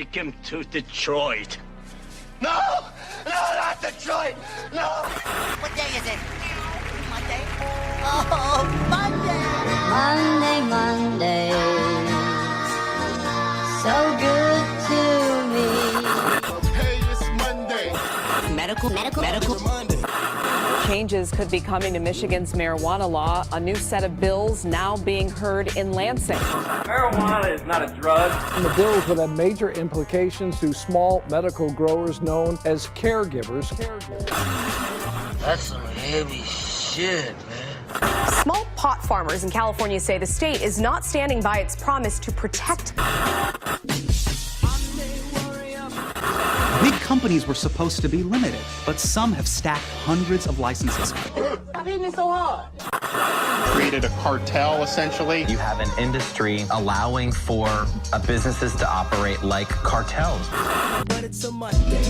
take him to Detroit. No! No, not Detroit! No! What day is it? Monday? Oh, Monday! Monday, so good to me. Hey, it's Monday. Medical Monday. Changes could be coming to Michigan's marijuana law. A new set of bills now being heard in Lansing. Marijuana is not a drug. And the bills would have major implications to small medical growers known as caregivers. That's some heavy shit, man. Small pot farmers in California say the state is not standing by its promise to protect. Big companies were supposed to be limited, but some have stacked hundreds of licenses. Stop hitting me so hard. Created a cartel, essentially. You have an industry allowing for businesses to operate like cartels. But it's a Monday.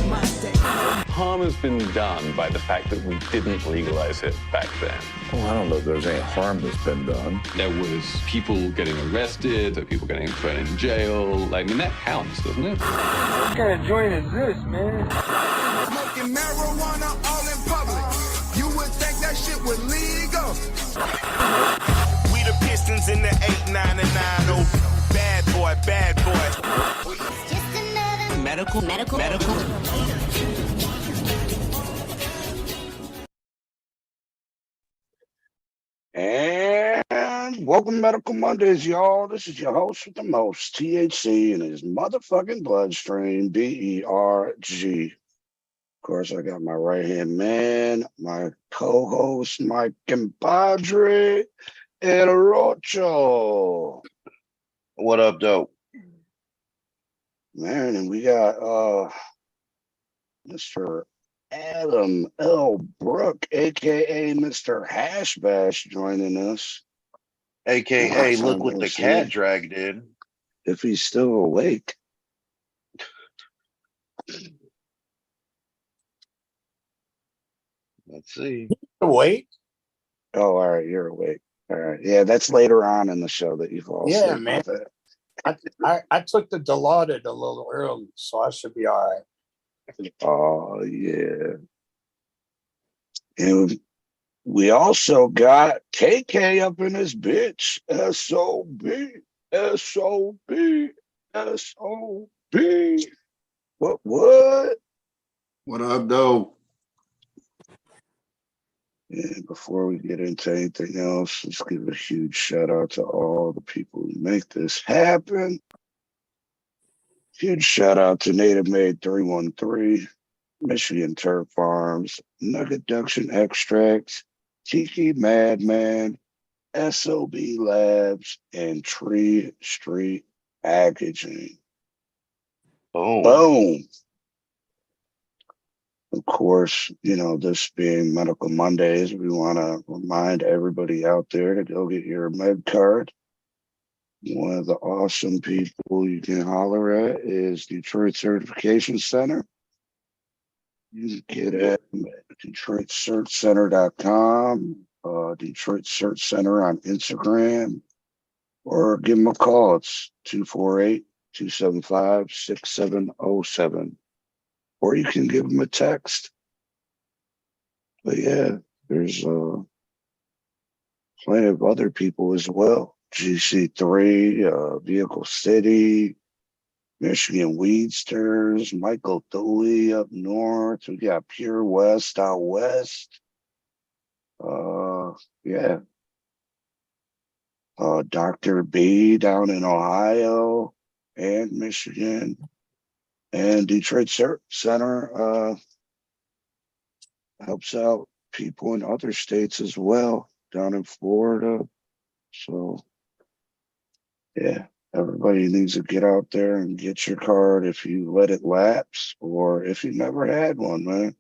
Harm has been done by the fact that we didn't legalize it back then. Well, I don't know if there's any harm that's been done. There was people getting arrested, there were people getting thrown in jail. I mean, that counts, doesn't it? What kind of joint is this, man? Smoking marijuana all in public. You would think that shit was legal. We the Pistons in the 8, 9, and 9. Oh, bad boy, bad boy. It's just another medical. And welcome to Medical Mondays, y'all. This is your host with the most, THC in his motherfucking bloodstream, BERG. Of course, I got my right-hand man, my co-host, my compadre, El Rocho. What up, dope? Man, and we got Mr. Adam L. Brook, aka Mr. Hash Bash, joining us. AKA look what the cat drag did. If he's still awake. Let's see. Awake? Oh, all right, you're awake. All right. Yeah, that's later on in the show that you fall asleep. Yeah, man. I took the Dilaudid a little early, so I should be all right. Oh, yeah. And we also got KK up in this bitch. SOB, SOB, SOB. What? What up, though? And before we get into anything else, let's give a huge shout out to all the people who make this happen. Huge shout out to Native Made 313, Michigan Turf Farms, Nuggeduction Extracts, Tiki Madman, SOB Labs, and Tree Street Packaging. Boom. Of course, this being Medical Mondays, we want to remind everybody out there to go get your med card. One of the awesome people you can holler at is Detroit Certification Center. You can get it at DetroitCertCenter.com, Detroit Cert Center on Instagram, or give them a call. It's 248-275-6707. Or you can give them a text. But yeah, there's plenty of other people as well. GC3, Vehicle City, Michigan Weedsters, Michael Dooley up north. We got Pure West out west. Yeah. Dr. B down in Ohio and Michigan. And Detroit Center helps out people in other states as well, down in Florida. So, yeah, everybody needs to get out there and get your card if you let it lapse or if you never had one, man.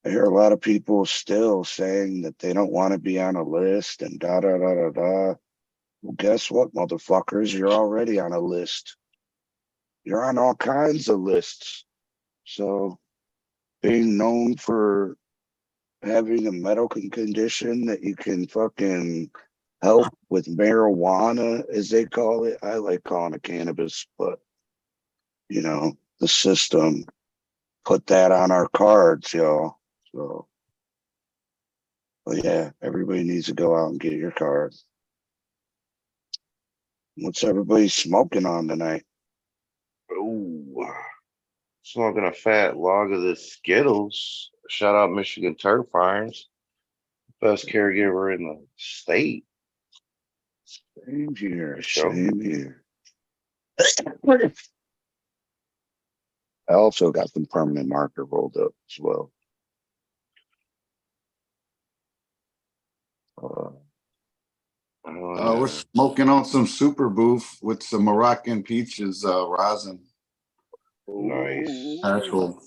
I hear a lot of people still saying that they don't want to be on a list and da-da-da-da-da. Well, guess what, motherfuckers? You're already on a list. You're on all kinds of lists. So being known for having a medical condition that you can fucking help with marijuana, as they call it. I like calling it cannabis, but the system put that on our cards, y'all. So, but yeah, everybody needs to go out and get your card. What's everybody smoking on tonight? Ooh, smoking a fat log of the Skittles. Shout out Michigan Turf Irons. Best caregiver in the state. Same here. Sure. Same here. I also got some permanent marker rolled up as well. We're smoking on some Super Booth with some Moroccan peaches rosin. Nice. Actual.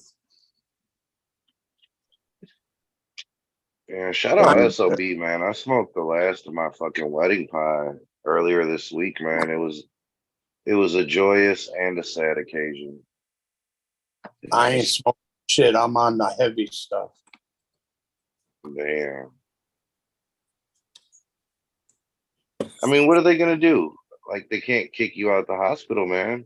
Yeah, shout out SOB, man. I smoked the last of my fucking wedding pie earlier this week, man. It was a joyous and a sad occasion. I ain't smoking shit. I'm on the heavy stuff. Damn. I mean, what are they gonna do? Like, they can't kick you out of the hospital, man.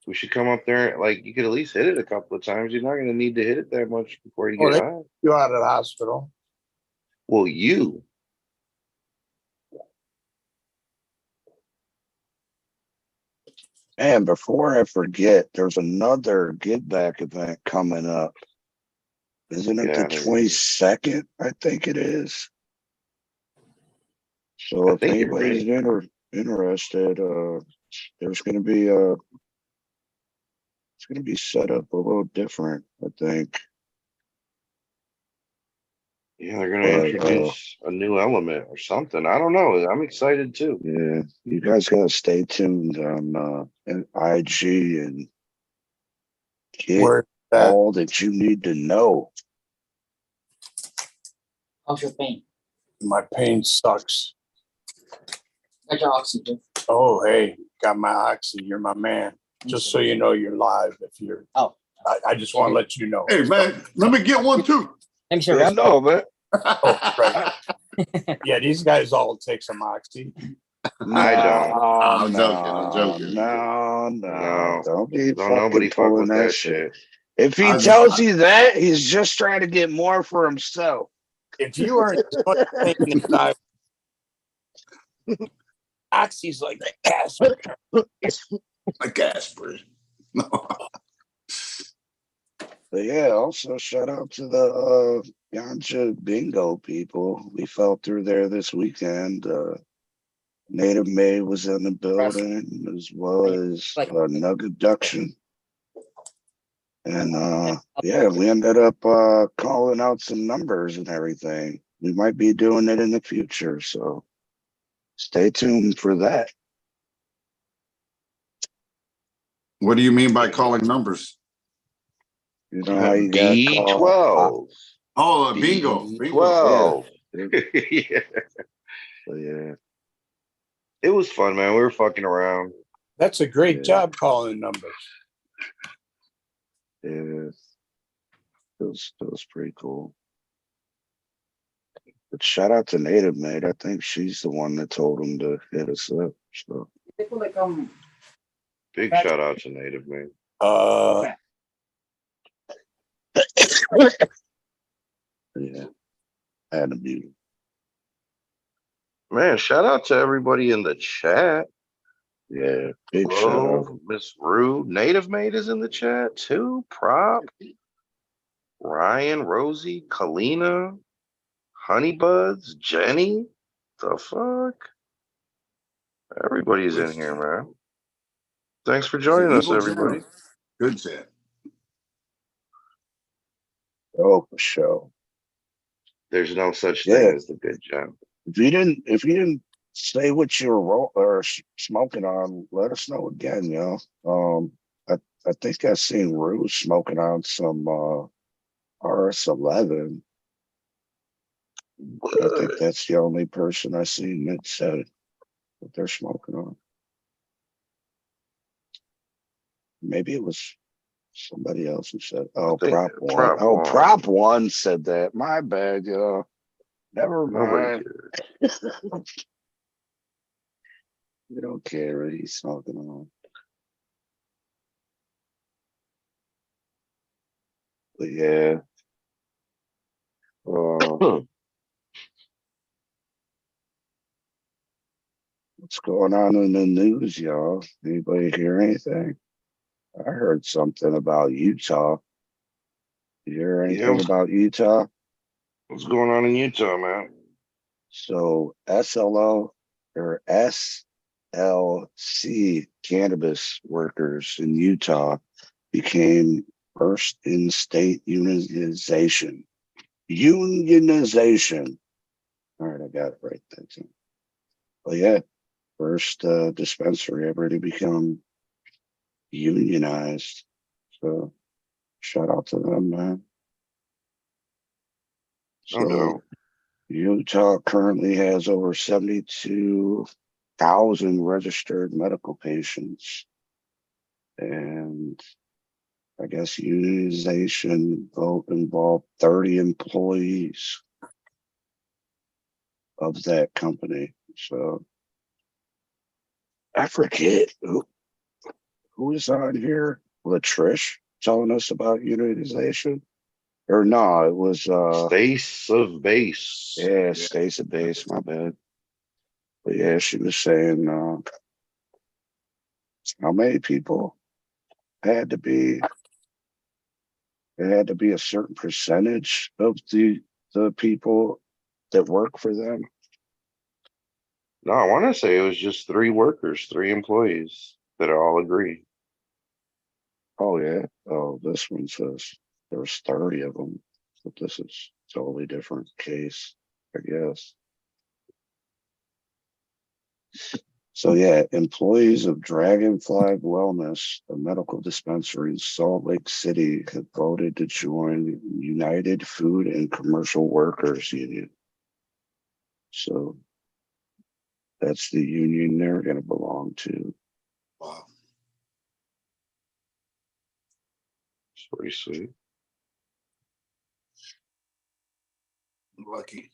We should come up there. Like, you could at least hit it a couple of times. You're not gonna need to hit it that much before you get high. You out of the hospital? Well, you. And before I forget, there's another Give Back event coming up. Isn't it the 22nd? I think it is. So if anybody's interested, there's going to be it's going to be set up a little different, I think. Yeah, they're going to introduce a new element or something. I don't know. I'm excited too. Yeah, you guys got to stay tuned on IG and get all that you need to know. How's your pain? My pain sucks. Got your oxygen. Oh, hey, got my oxy. You're my man. Just so you know, you're live. If you're, I just want to let you know. Hey, man, let me get one too. I'm sure. No, man. Oh, right. Yeah, these guys all take some oxy. I don't. I'm joking. No. Don't be Don't nobody fuck pulling with that shit. If he tells you that, he's just trying to get more for himself. If you aren't taking it, oxy's like aspirin. Like aspirin. But yeah, also shout out to the Ganja Bingo people. We fell through there this weekend. Native May was in the building as well as Nuggeduction. And yeah, we ended up calling out some numbers and everything. We might be doing it in the future, so stay tuned for that. What do you mean by calling numbers? You know how you got B12. Oh, bingo. B12. Yeah. So, yeah. It was fun, man. We were fucking around. That's a great job calling numbers. Yeah. It was pretty cool. But shout out to Native Mate. I think she's the one that told him to hit us up. So Big shout out to Native Man. Yeah. I had to mute him. Man, shout out to everybody in the chat. Yeah, big shout out. Miss Rue. Native Mate is in the chat too. Prop. Ryan, Rosie, Kalina, Honeybuds, Jenny. The fuck? Everybody's in here, man. Thanks for joining us, everybody. Good chat. Oh, for sure. There's no such thing as the good job. If you didn't say what you were smoking on, let us know again, yo. I think I seen Rue smoking on some RS11. I think that's the only person I seen that said what they're smoking on. Maybe it was somebody else who said, "Oh, Prop One." Prop One said that. My bad, yo. Never mind. We don't care what he's smoking on. But yeah. What's going on in the news, y'all? Anybody hear anything? I heard something about Utah. You hear anything about Utah? What's going on in Utah, man? So SLO or SLC cannabis workers in Utah became first in state unionization. Unionization. All right, I got it right. That's it. Well, yeah, first dispensary ever to become unionized. So shout out to them, man. So Utah currently has over 72,000 registered medical patients. And I guess unionization vote involved 30 employees of that company. So I forget who is on here. Latrish telling us about unionization. Or no, it was Stace of Base. Yeah, Stace of Base, my bad. But yeah, she was saying how many people had to be a certain percentage of the people that work for them. No, I want to say it was just 3 workers, 3 employees that all agree. Oh yeah. Oh, this one says there's 30 of them, but this is a totally different case, I guess. So yeah, employees of Dragonfly Wellness, a medical dispensary in Salt Lake City, have voted to join United Food and Commercial Workers Union. So that's the union they're going to belong to. Wow. It's pretty sweet. Lucky.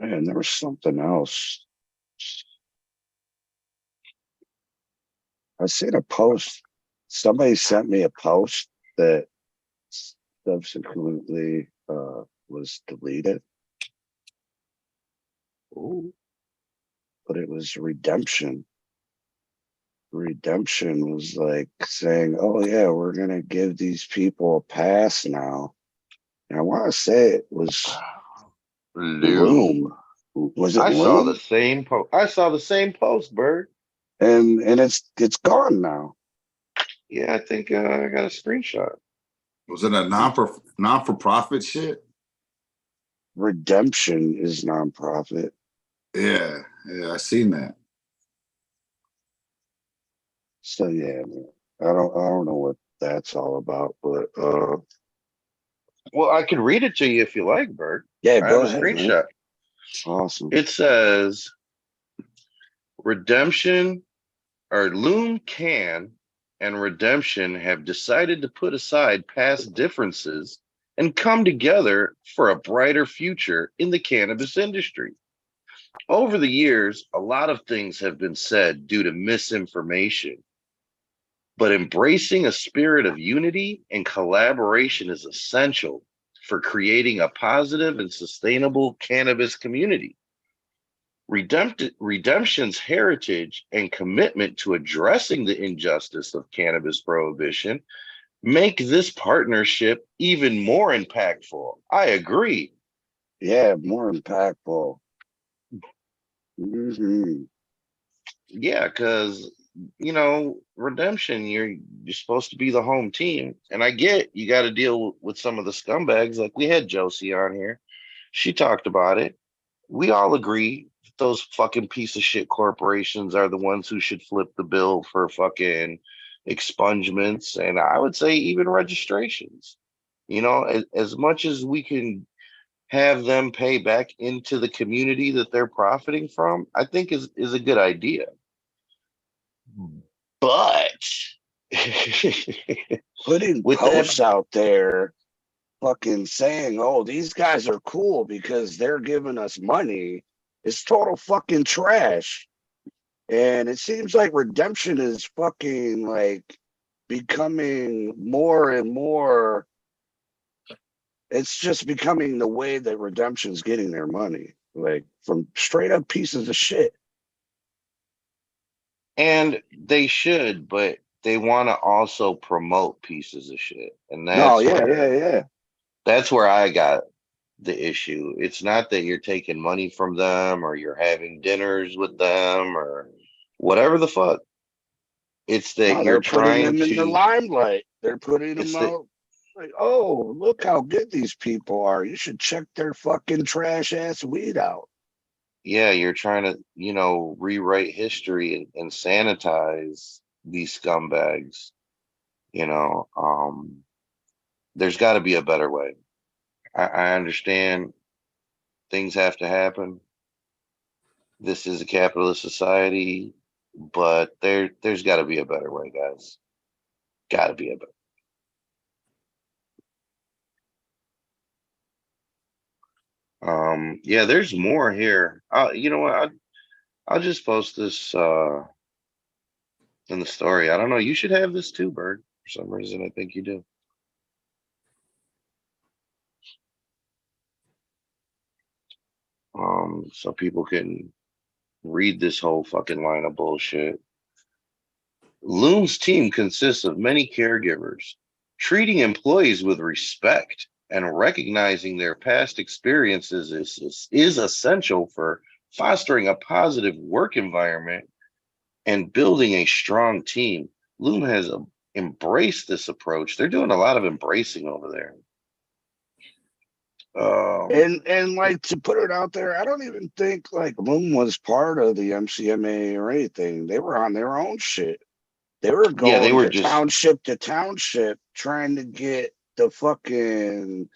Man, there was something else. I seen a post. Somebody sent me a post that subsequently was deleted. Ooh. But it was Redemption. Redemption was like saying, "Oh yeah, we're gonna give these people a pass now." And I want to say it was Loom. Was it I Loom? saw the same post. I saw the same post, Bird. And it's gone now. Yeah, I think I got a screenshot. Was it a non-for-profit shit? Redemption is nonprofit. Yeah, I seen that. So yeah, man, I don't know what that's all about, but well, I can read it to you if you like, Bird. Yeah, I go have ahead, a screenshot. Man. Awesome. It says Redemption or Loom Can and Redemption have decided to put aside past differences and come together for a brighter future in the cannabis industry. Over the years, a lot of things have been said due to misinformation, but embracing a spirit of unity and collaboration is essential for creating a positive and sustainable cannabis community. Redemption's heritage and commitment to addressing the injustice of cannabis prohibition make this partnership even more impactful. I agree. Yeah, more impactful. Mm-hmm. Yeah, because Redemption, you're supposed to be the home team, and I get you got to deal with some of the scumbags. Like we had Josie on here, she talked about it. We all agree that those fucking piece of shit corporations are the ones who should flip the bill for fucking expungements, and I would say even registrations. As much as we can have them pay back into the community that they're profiting from, I think is a good idea. But putting posts out there fucking saying, "Oh, these guys are cool because they're giving us money," is total fucking trash. And it seems like Redemption is fucking like becoming more and more. It's just becoming the way that Redemption's getting their money, like from straight up pieces of shit. And they should, but they want to also promote pieces of shit, and that's where I got the issue. It's not that you're taking money from them or you're having dinners with them or whatever the fuck. It's that you're putting trying them in the to. limelight. They're putting them out like, oh, look how good these people are. You should check their fucking trash ass weed out. Yeah, you're trying to, rewrite history and sanitize these scumbags. There's got to be a better way. I understand things have to happen. This is a capitalist society, but there's got to be a better way, guys. Got to be a better. Yeah, there's more here. You know what? I'll just post this in the story. I don't know. You should have this too, Bird. For some reason, I think you do. So people can read this whole fucking line of bullshit. Loom's team consists of many caregivers. Treating employees with respect and recognizing their past experiences is essential for fostering a positive work environment and building a strong team. Loom has embraced this approach. They're doing a lot of embracing over there. And like, to put it out there, I don't even think like Loom was part of the MCMA or anything. They were on their own shit. They were going they were township to township trying to get the fucking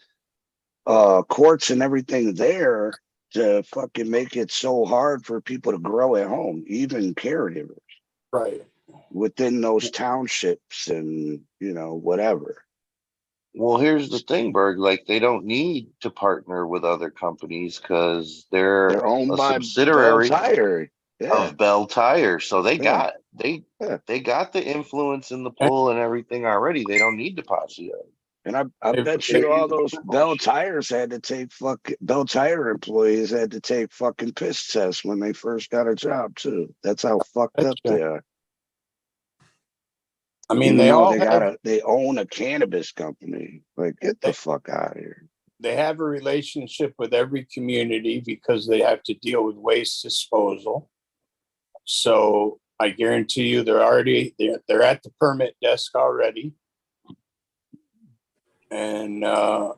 courts and everything there to fucking make it so hard for people to grow at home, even caregivers. Right. Within those townships and, whatever. Well, here's the thing, Berg. Like, they don't need to partner with other companies because they're owned by subsidiary Bell Tire. of Bell Tire. So they got the influence and the pull and everything already. They don't need to posse up. And I bet you all those Bell Tires had to take Bell Tire employees had to take fucking piss tests when they first got a job too. That's how fucked up they are. I mean, they own a cannabis company. Like, get the fuck out of here. They have a relationship with every community because they have to deal with waste disposal. So I guarantee you, they're at the permit desk already, and now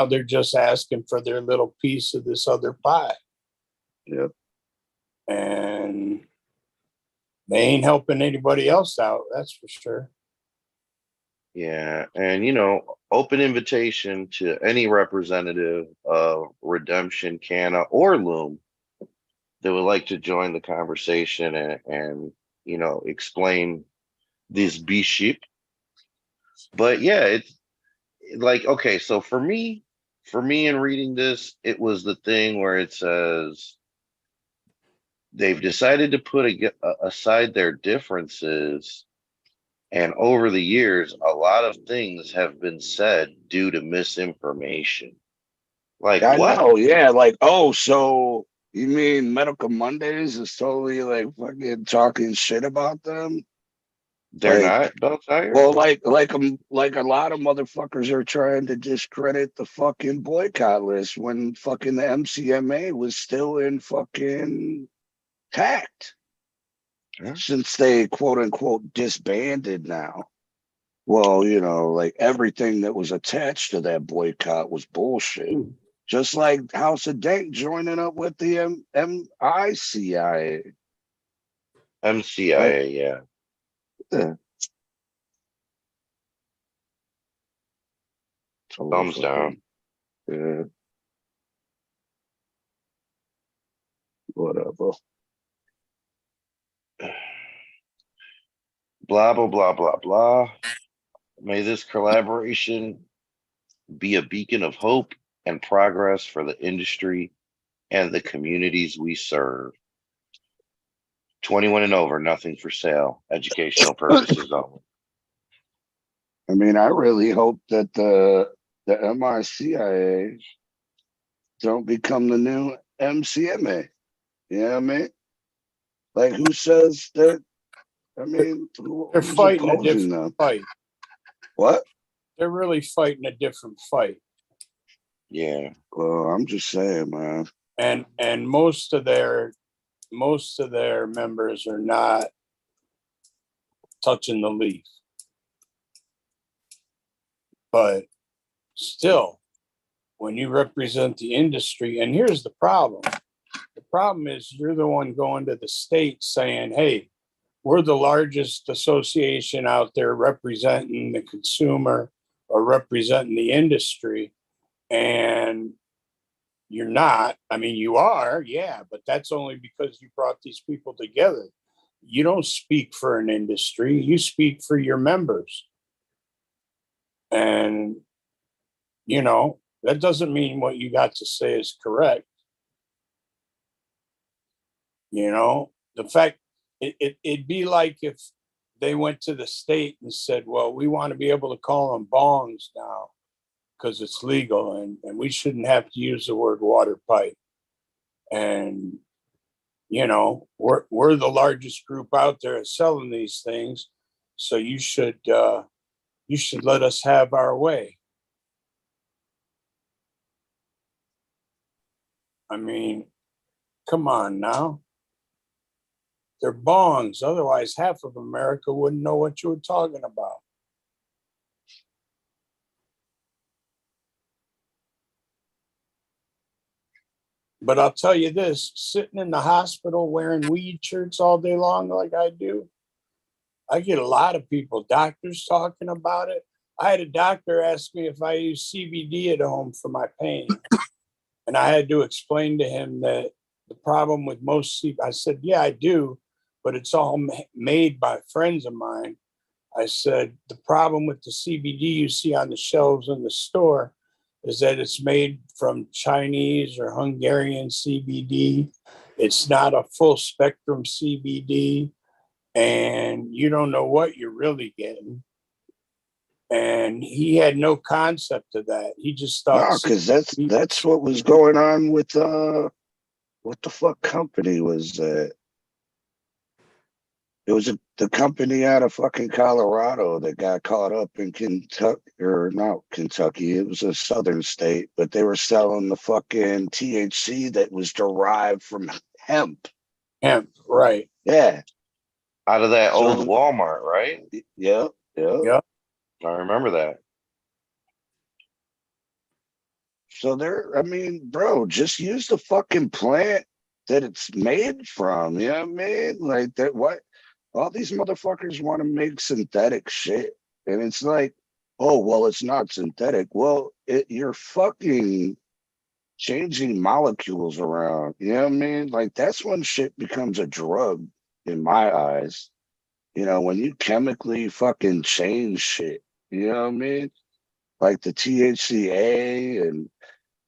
they're just asking for their little piece of this other pie. Yep. And they ain't helping anybody else out, that's for sure. Yeah, and open invitation to any representative of Redemption, Canna, or Loom that would like to join the conversation and explain this B-sheep. But yeah, it's like, okay, so for me in reading this, it was the thing where it says they've decided to put aside their differences, and over the years, a lot of things have been said due to misinformation. Like, I what? know, yeah. Like, oh, so you mean Medical Mondays is totally like fucking talking shit about them? They're not Bell Tire? Well, like a lot of motherfuckers are trying to discredit the fucking boycott list when fucking the MCMA was still in fucking tact. Since they quote unquote disbanded now. Well, like everything that was attached to that boycott was bullshit. Just like House of Dank joining up with the MCIA. MCIA, yeah. Thumbs down. Yeah. Whatever. Blah, blah, blah, blah, blah. May this collaboration be a beacon of hope and progress for the industry and the communities we serve. 21 and over, nothing for sale. Educational purposes only. I mean, I really hope that the MICIA don't become the new MCMA. You know what I mean? Like, who says that? I mean, They're who's fighting a opposing different them? fight. What? They're really fighting a different fight. Yeah. Well, I'm just saying, man. And most of their members are not touching the leaf. But still, when you represent the industry, and here's the problem. The problem is you're the one going to the state saying, hey, we're the largest association out there representing the consumer or representing the industry. And you're not. I mean, you are, yeah, but that's only because you brought these people together. You don't speak for an industry, you speak for your members. And, you know, that doesn't mean what you got to say is correct. You know, the fact it'd be like if they went to the state and said, well, we want to be able to call them bongs now because it's legal and we shouldn't have to use the word water pipe. And, you know, we're the largest group out there selling these things. So you should let us have our way. I mean, come on now. They're bongs. Otherwise, half of America wouldn't know what you were talking about. But I'll tell you this, sitting in the hospital wearing weed shirts all day long like I do, I get a lot of people, doctors talking about it. I had a doctor ask me if I use CBD at home for my pain. And I had to explain to him that the problem with most CBD, I said, yeah, I do, but it's all made by friends of mine. I said, the problem with the CBD you see on the shelves in the store is that it's made from Chinese or Hungarian CBD. It's not a full spectrum CBD, and you don't know what you're really getting. And he had no concept of that. He just thought, no, because that's what was going on with what the fuck company was that? It was the company out of fucking Colorado that got caught up in Kentucky, or not Kentucky. It was a southern state, but they were selling the fucking THC that was derived from hemp. Hemp, right? Yeah, out of that old Walmart, right? Yeah. I remember that. So I mean, bro, just use the fucking plant that it's made from. You know what I mean? Like that. What? All these motherfuckers want to make synthetic shit. And it's like, oh, well, it's not synthetic. Well, you're fucking changing molecules around. You know what I mean? Like, that's when shit becomes a drug in my eyes. You know, when you chemically fucking change shit. You know what I mean? Like the THCA and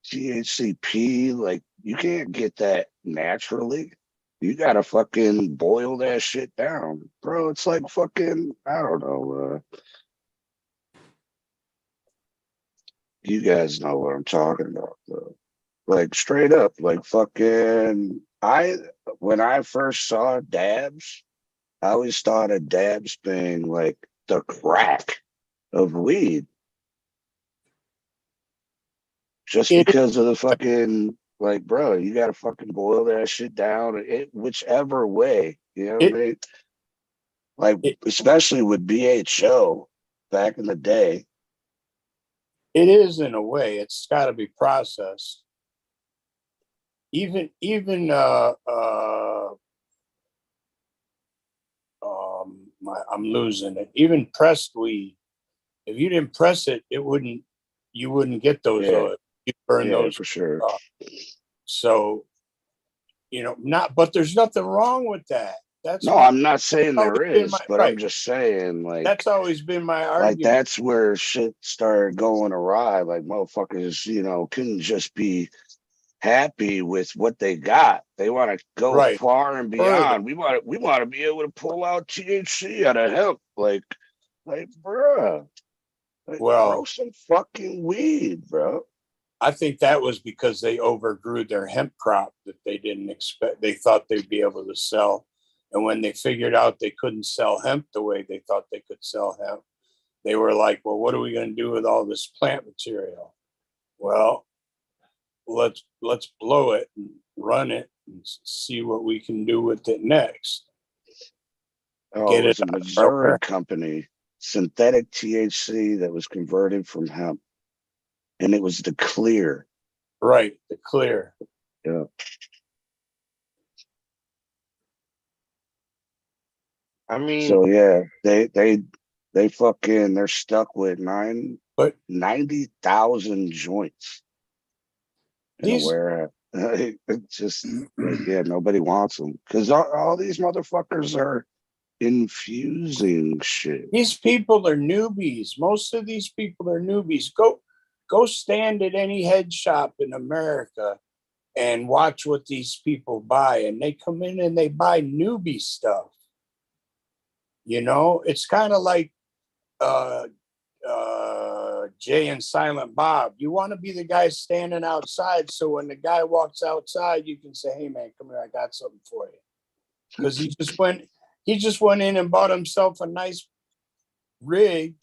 THCP, like, you can't get that naturally. You gotta fucking boil that shit down, bro. It's like fucking, I don't know. You guys know what I'm talking about, though. Like straight up, like fucking. When I first saw dabs, I always thought of dabs being like the crack of weed, just because of the fucking. Like, bro, you gotta fucking boil that shit down whichever way, you know what I mean? Like, especially with BHO back in the day. It is in a way. It's got to be processed. Even I'm losing it. Even pressed weed, if you didn't press it, you wouldn't get those. You burn those for sure. So, you know, but there's nothing wrong with that. I'm not saying there is, but I'm just saying, like, that's always been my argument. Like, that's where shit started going awry. Like, motherfuckers, you know, couldn't just be happy with what they got. They want to go far and beyond. We want to be able to pull out THC out of hemp. Like, bruh. Like, Well, grow some fucking weed, bro. I think that was because they overgrew their hemp crop that they didn't expect. They thought they'd be able to sell. And when they figured out they couldn't sell hemp the way they thought they could sell hemp, they were like, well, what are we going to do with all this plant material? Well, let's blow it and run it and see what we can do with it next. Oh, it was a Missouri company, synthetic THC that was converted from hemp. And it was the clear. Right, the clear. Yeah. I mean, so yeah, they fucking they're stuck with 90,000 joints in a warehouse. It's just like, yeah, nobody wants them because all these motherfuckers are infusing shit. These people are newbies. Most of these people are newbies. Go stand at any head shop in America and watch what these people buy. And they come in and they buy newbie stuff. You know, it's kind of like Jay and Silent Bob. You want to be the guy standing outside, so when the guy walks outside, you can say, "Hey man, come here, I got something for you." Because he just went in and bought himself a nice rig,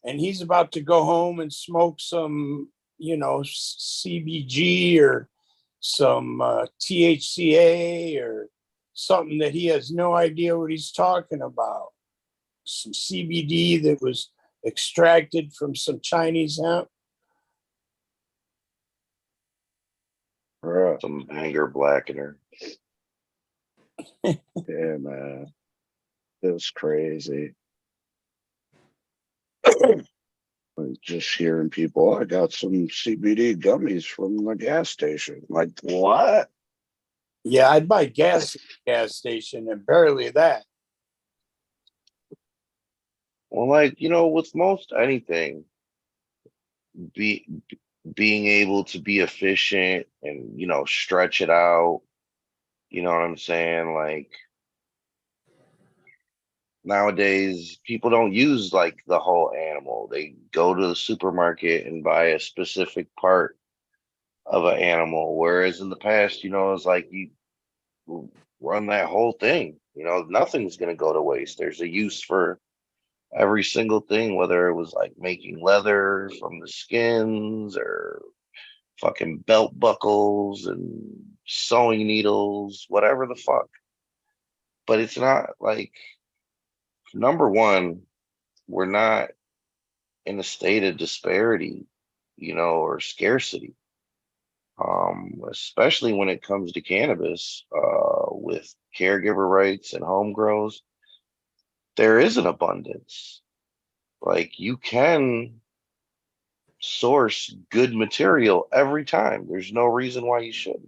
and he's about to go home and smoke some, you know, CBG or some THCA or something that he has no idea what he's talking about. Some CBD that was extracted from some Chinese hemp. Some anger blackener. Yeah, man. It was crazy. Just hearing people, I got some CBD gummies from the gas station. Like, what? Yeah, I'd buy gas at the gas station and barely that. Well, like, you know, with most anything, being able to be efficient and, you know, stretch it out, you know what I'm saying? Like, nowadays, people don't use like the whole animal. They go to the supermarket and buy a specific part of an animal. Whereas in the past, you know, it's like you run that whole thing. You know, nothing's going to go to waste. There's a use for every single thing, whether it was like making leather from the skins or fucking belt buckles and sewing needles, whatever the fuck. But it's not like, number one, we're not in a state of disparity, you know, or scarcity. Especially when it comes to cannabis, with caregiver rights and home grows, there is an abundance. Like, you can source good material every time. There's no reason why you shouldn't.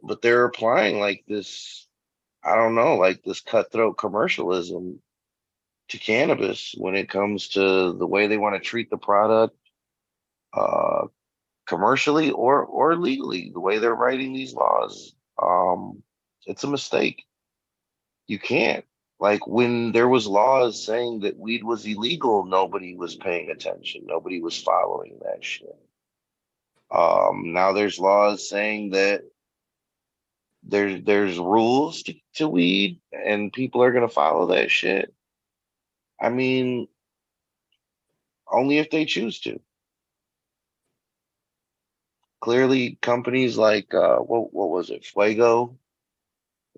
But they're applying like this, I don't know, like this cutthroat commercialism to cannabis when it comes to the way they want to treat the product, commercially or legally, the way they're writing these laws. It's a mistake. You can't. Like, when there was laws saying that weed was illegal, nobody was paying attention. Nobody was following that shit. Now there's laws saying that there's rules to weed and people are gonna follow that shit. I mean, only if they choose to. Clearly, companies like what was it, Fuego?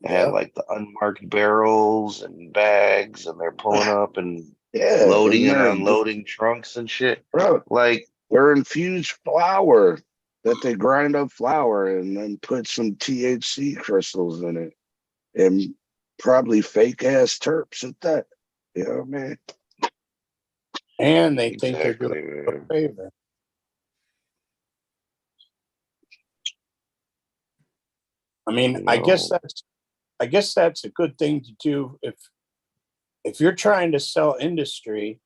They had like the unmarked barrels and bags, and they're pulling up and loading and unloading trunks and shit. Bro, like, they're infused flour that they grind up flour and then put some THC crystals in it, and probably fake ass terps at that. You know what I mean? And they think they're doing a favor. I mean, I guess that's a good thing to do if you're trying to sell industry.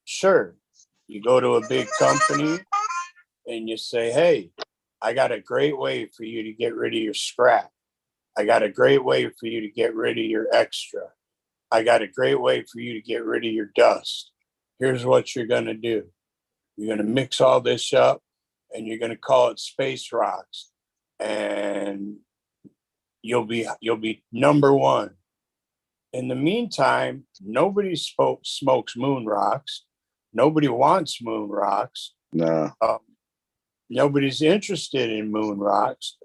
Sure, you go to a big company and you say, "Hey, I got a great way for you to get rid of your scrap. I got a great way for you to get rid of your extra. I got a great way for you to get rid of your dust. Here's what you're going to do. You're going to mix all this up and you're going to call it space rocks. And you'll be number one. In the meantime, nobody smokes moon rocks. Nobody wants moon rocks. No. Nobody's interested in moon rocks.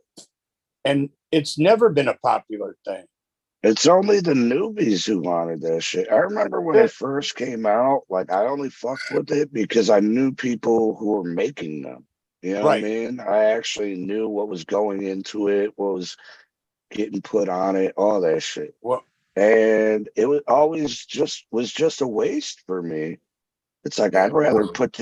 And it's never been a popular thing. It's only the newbies who wanted that shit. I remember when it first came out, like I only fucked with it because I knew people who were making them. You know what I mean? I actually knew what was going into it, what was getting put on it, all that shit. Well, and it was always just a waste for me. It's like I'd rather put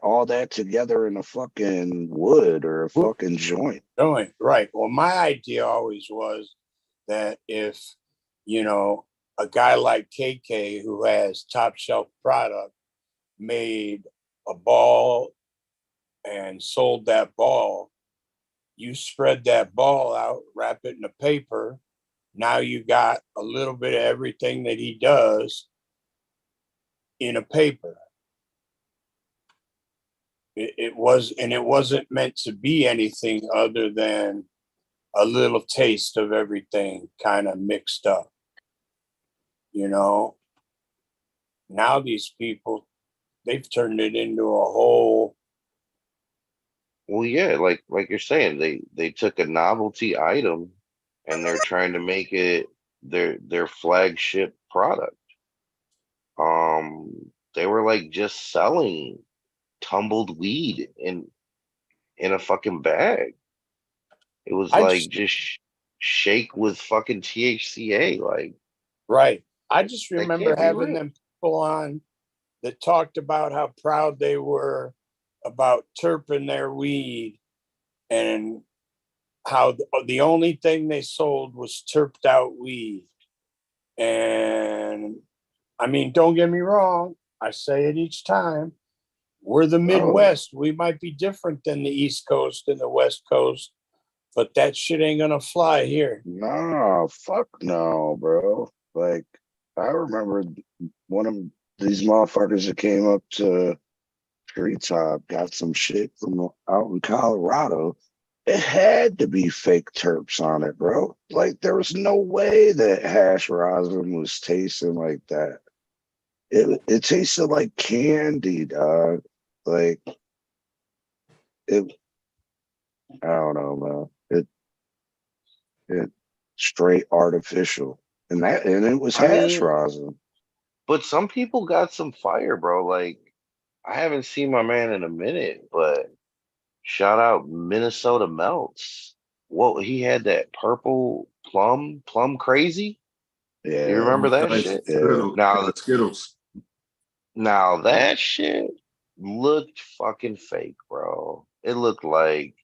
all that together in a fucking wood or a fucking joint. Right. Well, my idea always was that if, a guy like KK who has top shelf product made a ball and sold that ball, you spread that ball out, wrap it in a paper. Now you got a little bit of everything that he does in a paper. It wasn't meant to be anything other than a little taste of everything kind of mixed up. Now these people, they've turned it into a whole. Well, yeah, like you're saying, they took a novelty item and they're trying to make it their flagship product. They were like just selling tumbled weed in a fucking bag. It was just shake with fucking THCA, like. Right. I just remember having them people on that talked about how proud they were about terping their weed and how the only thing they sold was terped out weed. And I mean, don't get me wrong. I say it each time. We're the Midwest. We might be different than the East Coast and the West Coast, but that shit ain't gonna fly here. No, fuck no, bro. Like, I remember one of these motherfuckers that came up to Treetop got some shit from out in Colorado. It had to be fake terps on it, bro. Like, there was no way that hash rosin was tasting like that. It tasted like candy, dog. Like, I don't know, man. It straight artificial. And it was hash rosin. But some people got some fire, bro. Like, I haven't seen my man in a minute, but shout out Minnesota Melts. Well, he had that purple plum crazy. Yeah, you remember that nice. shit? Yeah. Now Skittles. Now that shit looked fucking fake, bro. It looked like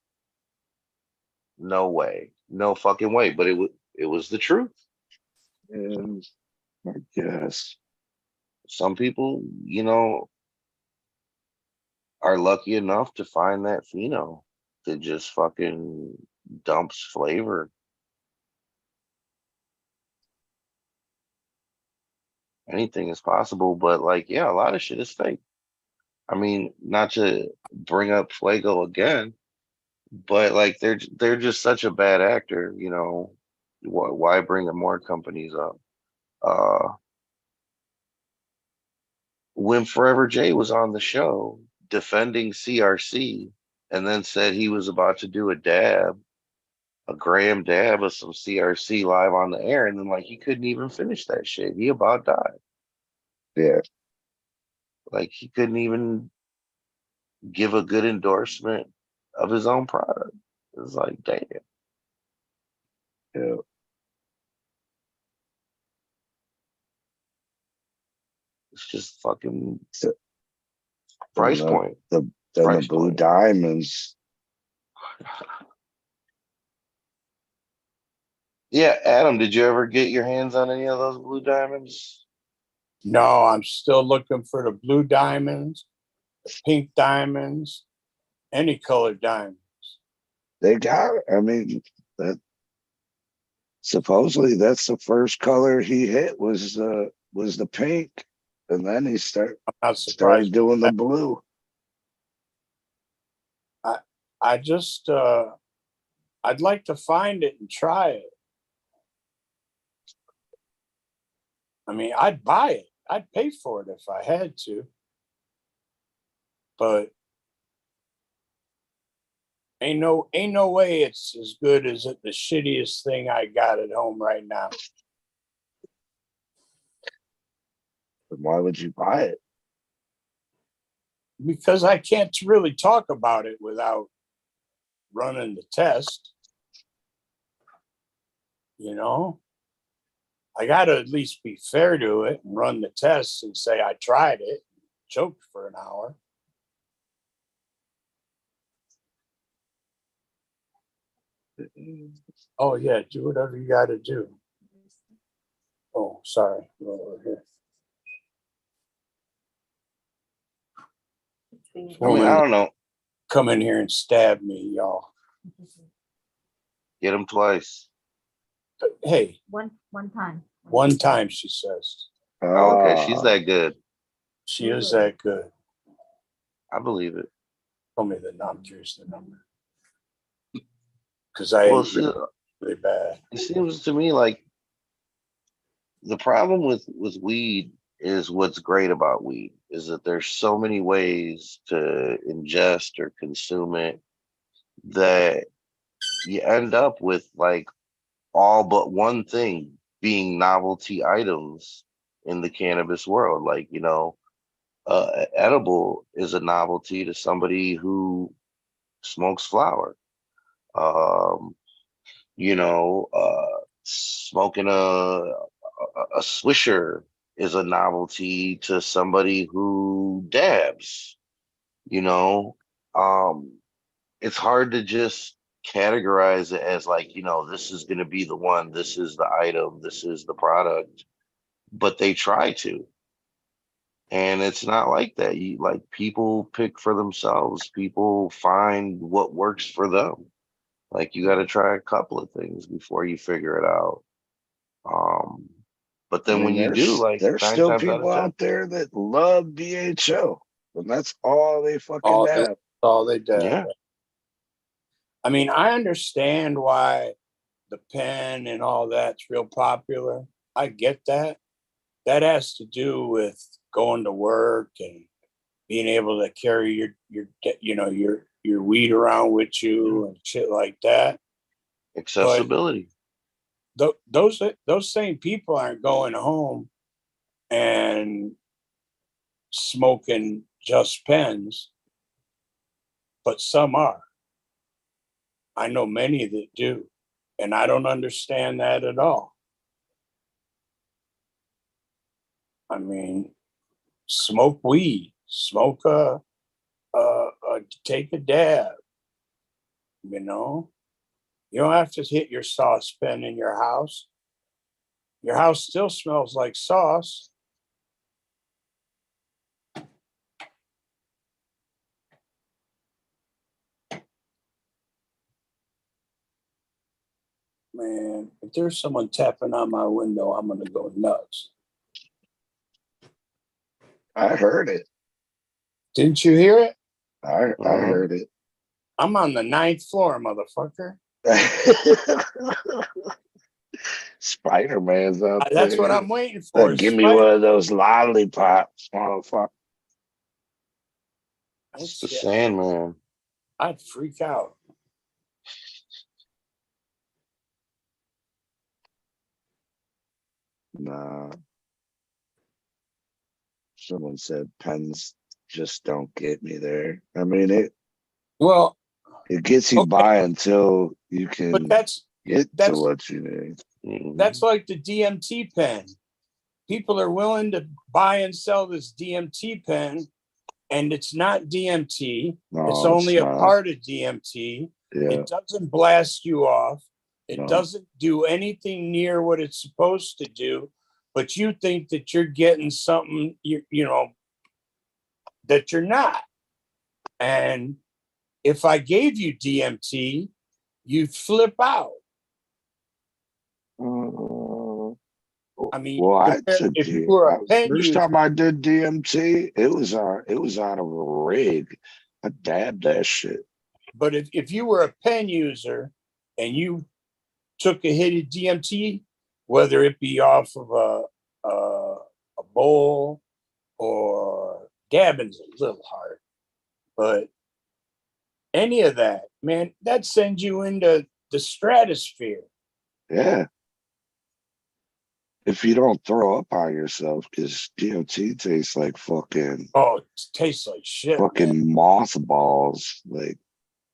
no way, no fucking way. But it was the truth. And I guess some people, are lucky enough to find that pheno that just fucking dumps flavor. Anything is possible, but a lot of shit is fake. I mean, not to bring up Flago again, but they're just such a bad actor, Why bring more companies up? When Forever J was on the show defending CRC and then said he was about to do a gram dab of some CRC live on the air, and then he couldn't even finish that shit. He about died. Yeah. He couldn't even give a good endorsement of his own product. It was like, damn. Yeah. It's just fucking price point. The Blue Diamonds. Yeah, Adam, did you ever get your hands on any of those Blue Diamonds? No, I'm still looking for the blue diamonds, pink diamonds, any colored diamonds. They got it. I mean, supposedly that's the first color he hit was the pink, and then he started doing the blue. I just I'd like to find it and try it. I mean, I'd buy it. I'd pay for it if I had to. But ain't no way it's as good as the shittiest thing I got at home right now. Then why would you buy it? Because I can't really talk about it without running the test. You know, I got to at least be fair to it and run the test and say I tried it, choked for an hour. Oh yeah, do whatever you got to do. Oh, sorry, go over here. I mean, I don't know. Come in here and stab me, y'all. Get him twice. Hey, One time. one time, she says. Oh, okay, she's that good. She is that good. I believe it. Tell me the number. Here's the number. Because I Well, ate see, really bad. it seems to me like the problem with weed is what's great about weed is that there's so many ways to ingest or consume it that you end up with like all but one thing being novelty items in the cannabis world. Like, you know, edible is a novelty to somebody who smokes flower. You know, smoking a swisher is a novelty to somebody who dabs. You know, it's hard to just categorize it as like, you know, this is going to be the one, this is the item, this is the product, but they try to. And it's not like that. You like people pick for themselves. People find what works for them. Like you got to try a couple of things before you figure it out. But then when you do, like there's 9 still times out people of 10, out there that love BHO, and that's all they fucking All have. they did. yeah, I mean, I understand why the pen and all that's real popular. I get that. That has to do with going to work and being able to carry your weed around with you and shit like that. accessibility. Those same people aren't going home and smoking just pens, but some are. I know many that do, and I don't understand that at all. I mean, smoke weed, take a dab. You know, you don't have to hit your saucepan in your house. Your house still smells like sauce. Man, if there's someone tapping on my window, I'm gonna go nuts. I heard it. Didn't you hear it? I heard it. I'm on the 9th floor, motherfucker. Spider-Man's out there. That's what I'm waiting for. Give me one of those lollipops, motherfucker. It's the Sandman. I'd freak out. Nah. Someone said pens just don't get me there. I mean it gets you by until you can get to what you need. That's like the DMT pen. People are willing to buy and sell this DMT pen, and it's not DMT. No, it's only it's a not. part of DMT. Yeah. It doesn't blast you off. It No. doesn't do anything near what it's supposed to do, but you think that you're getting something you know that you're not. And if I gave you DMT, you'd flip out. I mean, Well, I took if you were a pen first user, time I did DMT, it was out of a rig. I dabbed that shit. but if you were a pen user and you took a hit of DMT, whether it be off of a bowl or dabbing's a little hard, but any of that, man, that sends you into the stratosphere. Yeah. If you don't throw up on yourself, because DMT tastes like fucking it tastes like shit. fucking mothballs. Like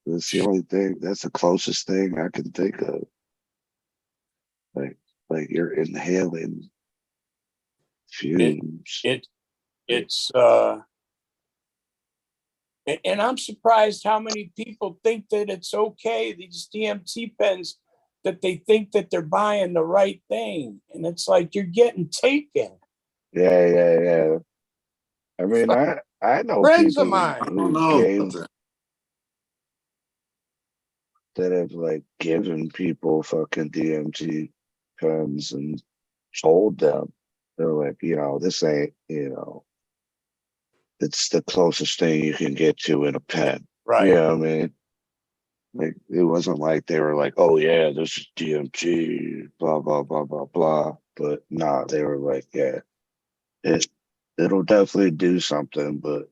that's the only thing. That's the closest thing I can think of. Like you're inhaling fumes. It's and I'm surprised how many people think that it's okay, these DMT pens, that they think that they're buying the right thing. And it's like you're getting taken. Yeah. I mean, I know Friends of people mine. that have like given people fucking DMT pens and told them, they're like, this ain't, it's the closest thing you can get to in a pen. Right. You know what I mean? Like, it wasn't like they were like, oh yeah, this is DMT, blah, blah, blah, blah, blah. But nah, they were like, yeah, it'll definitely do something, but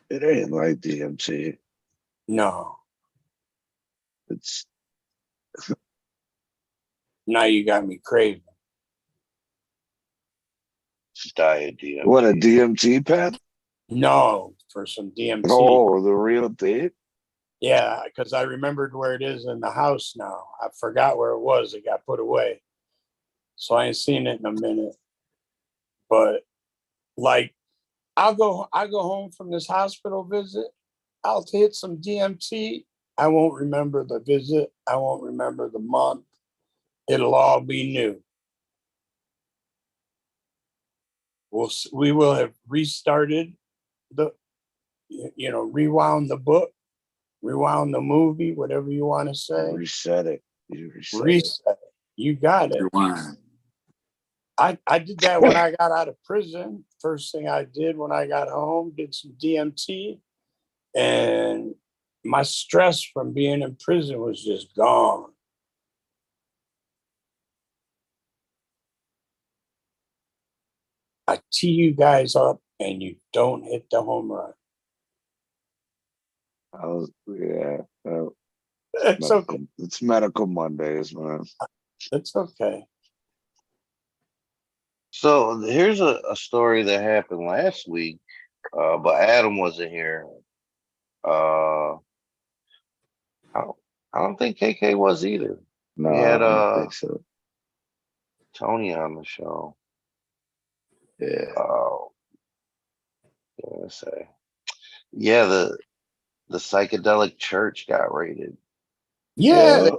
it ain't like DMT. No. It's now you got me craving. Diet DMT. What, a DMT pen? No, for some DMT. Oh, the real thing? Yeah, because I remembered where it is in the house now. I forgot where it was. It got put away. So I ain't seen it in a minute. But like I'll go home from this hospital visit. I'll hit some DMT. I won't remember the visit. I won't remember the month. It'll all be new. We will have restarted rewound the book, rewound the movie, whatever you want to say. Reset it. Reset it. You got it. Rewind. I did that when I got out of prison. First thing I did when I got home, did some DMT, and my stress from being in prison was just gone. I tee you guys up and you don't hit the home run. It's okay. It's medical Mondays, man. It's okay. So here's a story that happened last week, but Adam wasn't here. I don't think KK was either. No, we had I don't think so. Tony on the show. Yeah. The psychedelic church got raided. Yeah.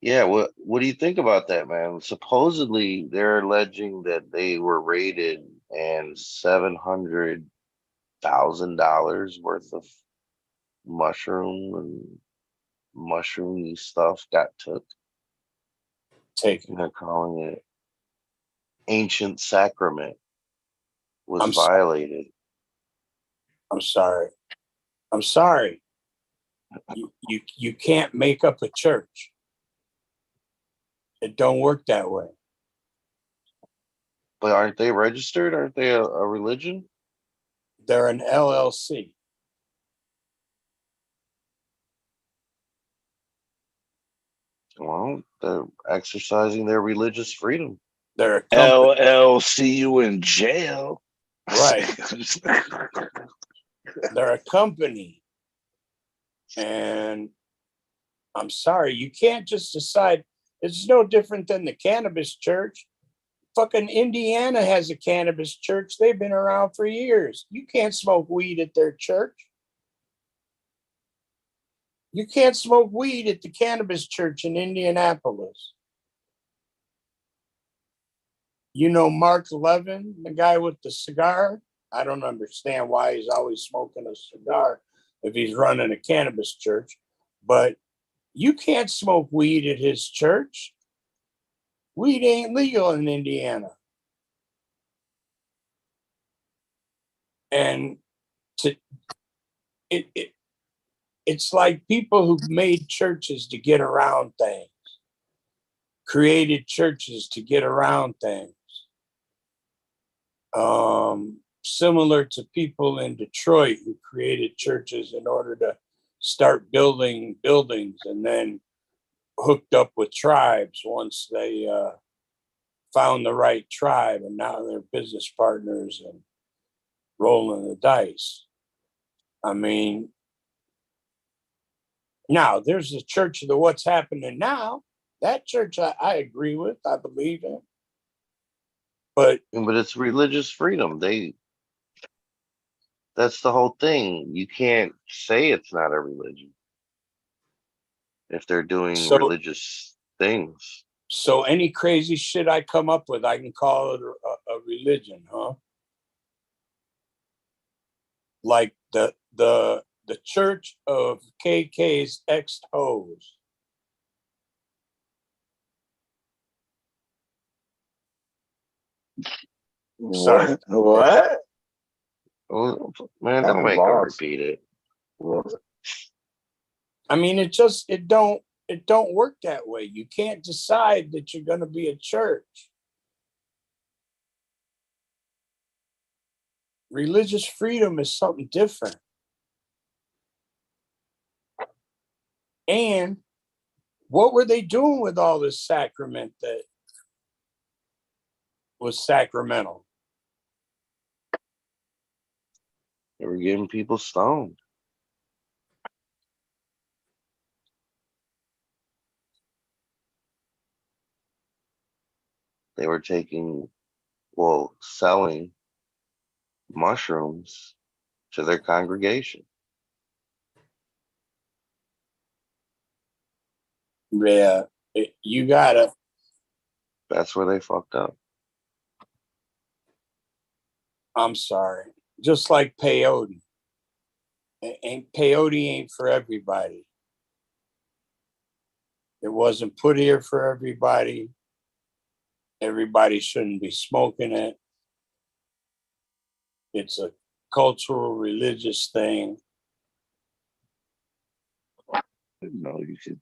Yeah, what do you think about that, man? Supposedly they're alleging that they were raided and $700,000 worth of mushroomy stuff got taken. They're calling it ancient sacrament was violated. I'm sorry. You can't make up a church. It don't work that way. But aren't they registered? Aren't they a religion? They're an LLC. Well, they're exercising their religious freedom. They're a LLC, you in jail. Right. They're a company. And I'm sorry, you can't just decide. It's no different than the cannabis church. Fucking Indiana has a cannabis church. They've been around for years. You can't smoke weed at their church. You can't smoke weed at the cannabis church in Indianapolis. You know Mark Levin, the guy with the cigar? I don't understand why he's always smoking a cigar if he's running a cannabis church. But You can't smoke weed at his church. Weed ain't legal in Indiana. And it's like people who've made churches to get around things, created churches to get around things. Similar to people in Detroit who created churches in order to start building buildings and then hooked up with tribes once they found the right tribe, and now they're business partners and rolling the dice. I mean, now there's the church of the what's happening now. That church I agree with, I believe in. But it's religious freedom. That's the whole thing. You can't say it's not a religion if they're doing religious things. So any crazy shit I come up with, I can call it a religion, huh? Like the Church of KK's ex-hoes. Sorry. What? Oh, man, don't make them repeat it. I mean, it don't work that way. You can't decide that you're going to be a church. Religious freedom is something different. And what were they doing with all this sacrament that was sacramental? They were getting people stoned. They were selling mushrooms to their congregation. Yeah, you gotta. That's where they fucked up. I'm sorry. Just like peyote. Peyote ain't for everybody. It wasn't put here for everybody. Everybody shouldn't be smoking it. It's a cultural, religious thing. I didn't know you could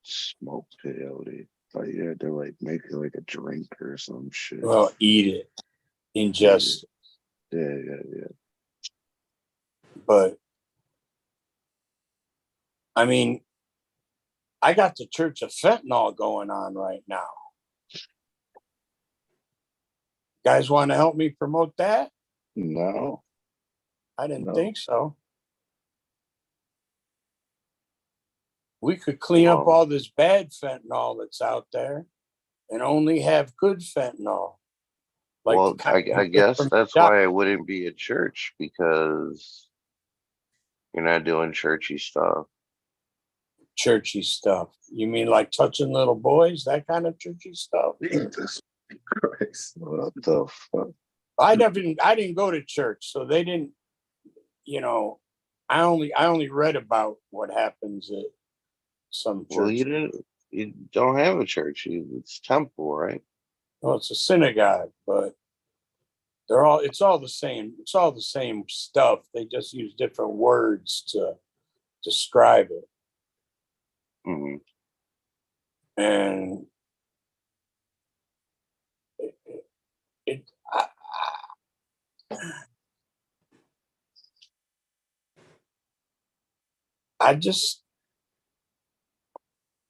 smoke peyote. Thought you had to like make it like a drink or some shit. Well, eat it, ingest it. Yeah. But I mean, I got the Church of Fentanyl going on right now. Guys want to help me promote that? No. I didn't think so. We could clean up all this bad fentanyl that's out there and only have good fentanyl. Well, I guess that's why I wouldn't be a church, because you're not doing churchy stuff. Churchy stuff? You mean like touching little boys? That kind of churchy stuff? Jesus Christ. What the fuck? I didn't go to church, so they didn't, I only read about what happens at some church. Well, you don't have a church. It's temple, right? Well, it's a synagogue, but it's all the same. It's all the same stuff. They just use different words to describe it. Mm-hmm. And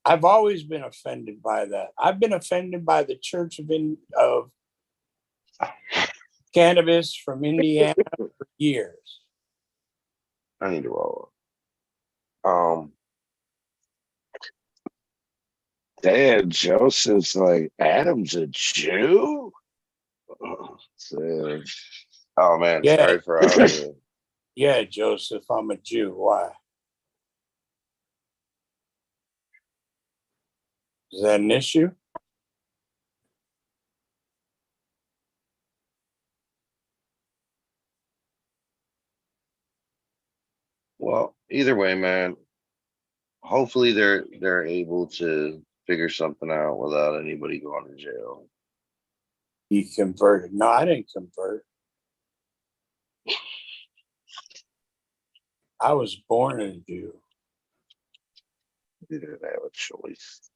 I've always been offended by that. I've been offended by the Church of Cannabis from Indiana for years. I need to roll up. Damn, Joseph's like, Adam's a Jew? Oh man, sorry for out here. Yeah, Joseph, I'm a Jew. Why? Is that an issue? Well, either way, man, hopefully they're able to figure something out without anybody going to jail. He converted. No, I didn't convert. I was born a Jew. You didn't have a choice.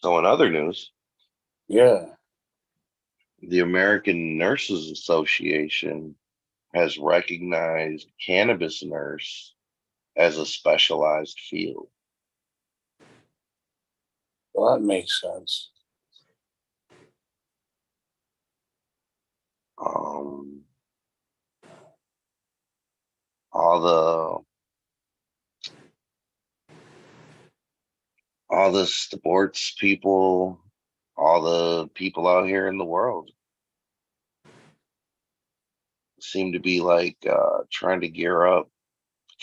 So in other news, Yeah. the American Nurses Association has recognized cannabis nurse as a specialized field. Well, that makes sense. All the sports people, all the people out here in the world seem to be like trying to gear up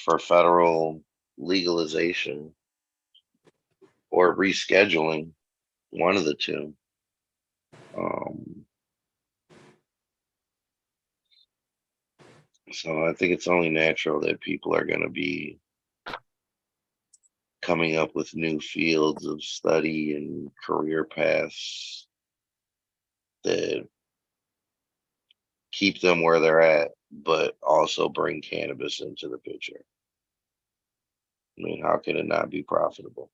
for federal legalization or rescheduling, one of the two. So I think it's only natural that people are going to be coming up with new fields of study and career paths that keep them where they're at, but also bring cannabis into the picture. I mean, how can it not be profitable?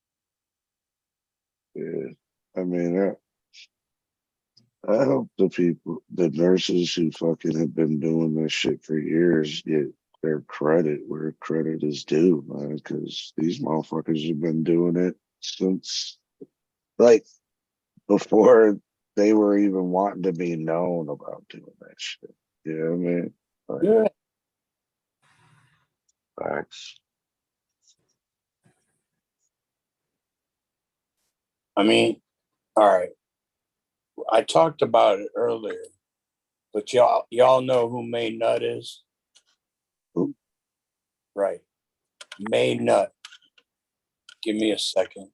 Yeah, I mean, I hope the nurses who fucking have been doing this shit for years get their credit where credit is due, man, because these motherfuckers have been doing it since, like, before they were even wanting to be known about doing that shit. You know what I mean? Like, Yeah. Facts. I mean, all right. I talked about it earlier, but y'all know who May Nut is? Who? Right. May Nut. Give me a second.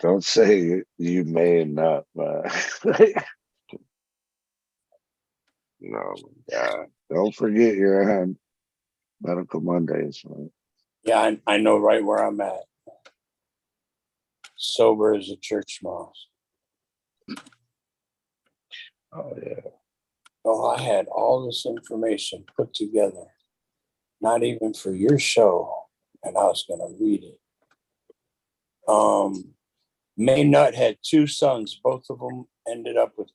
don't say you may not, but No, yeah. don't forget you're on Medical Mondays, man. Yeah, I know right where I'm at. Sober as a church mouse. Oh yeah. Oh, I had all this information put together, not even for your show, and I was going to read it. May Nut had 2 sons. Both of them ended up with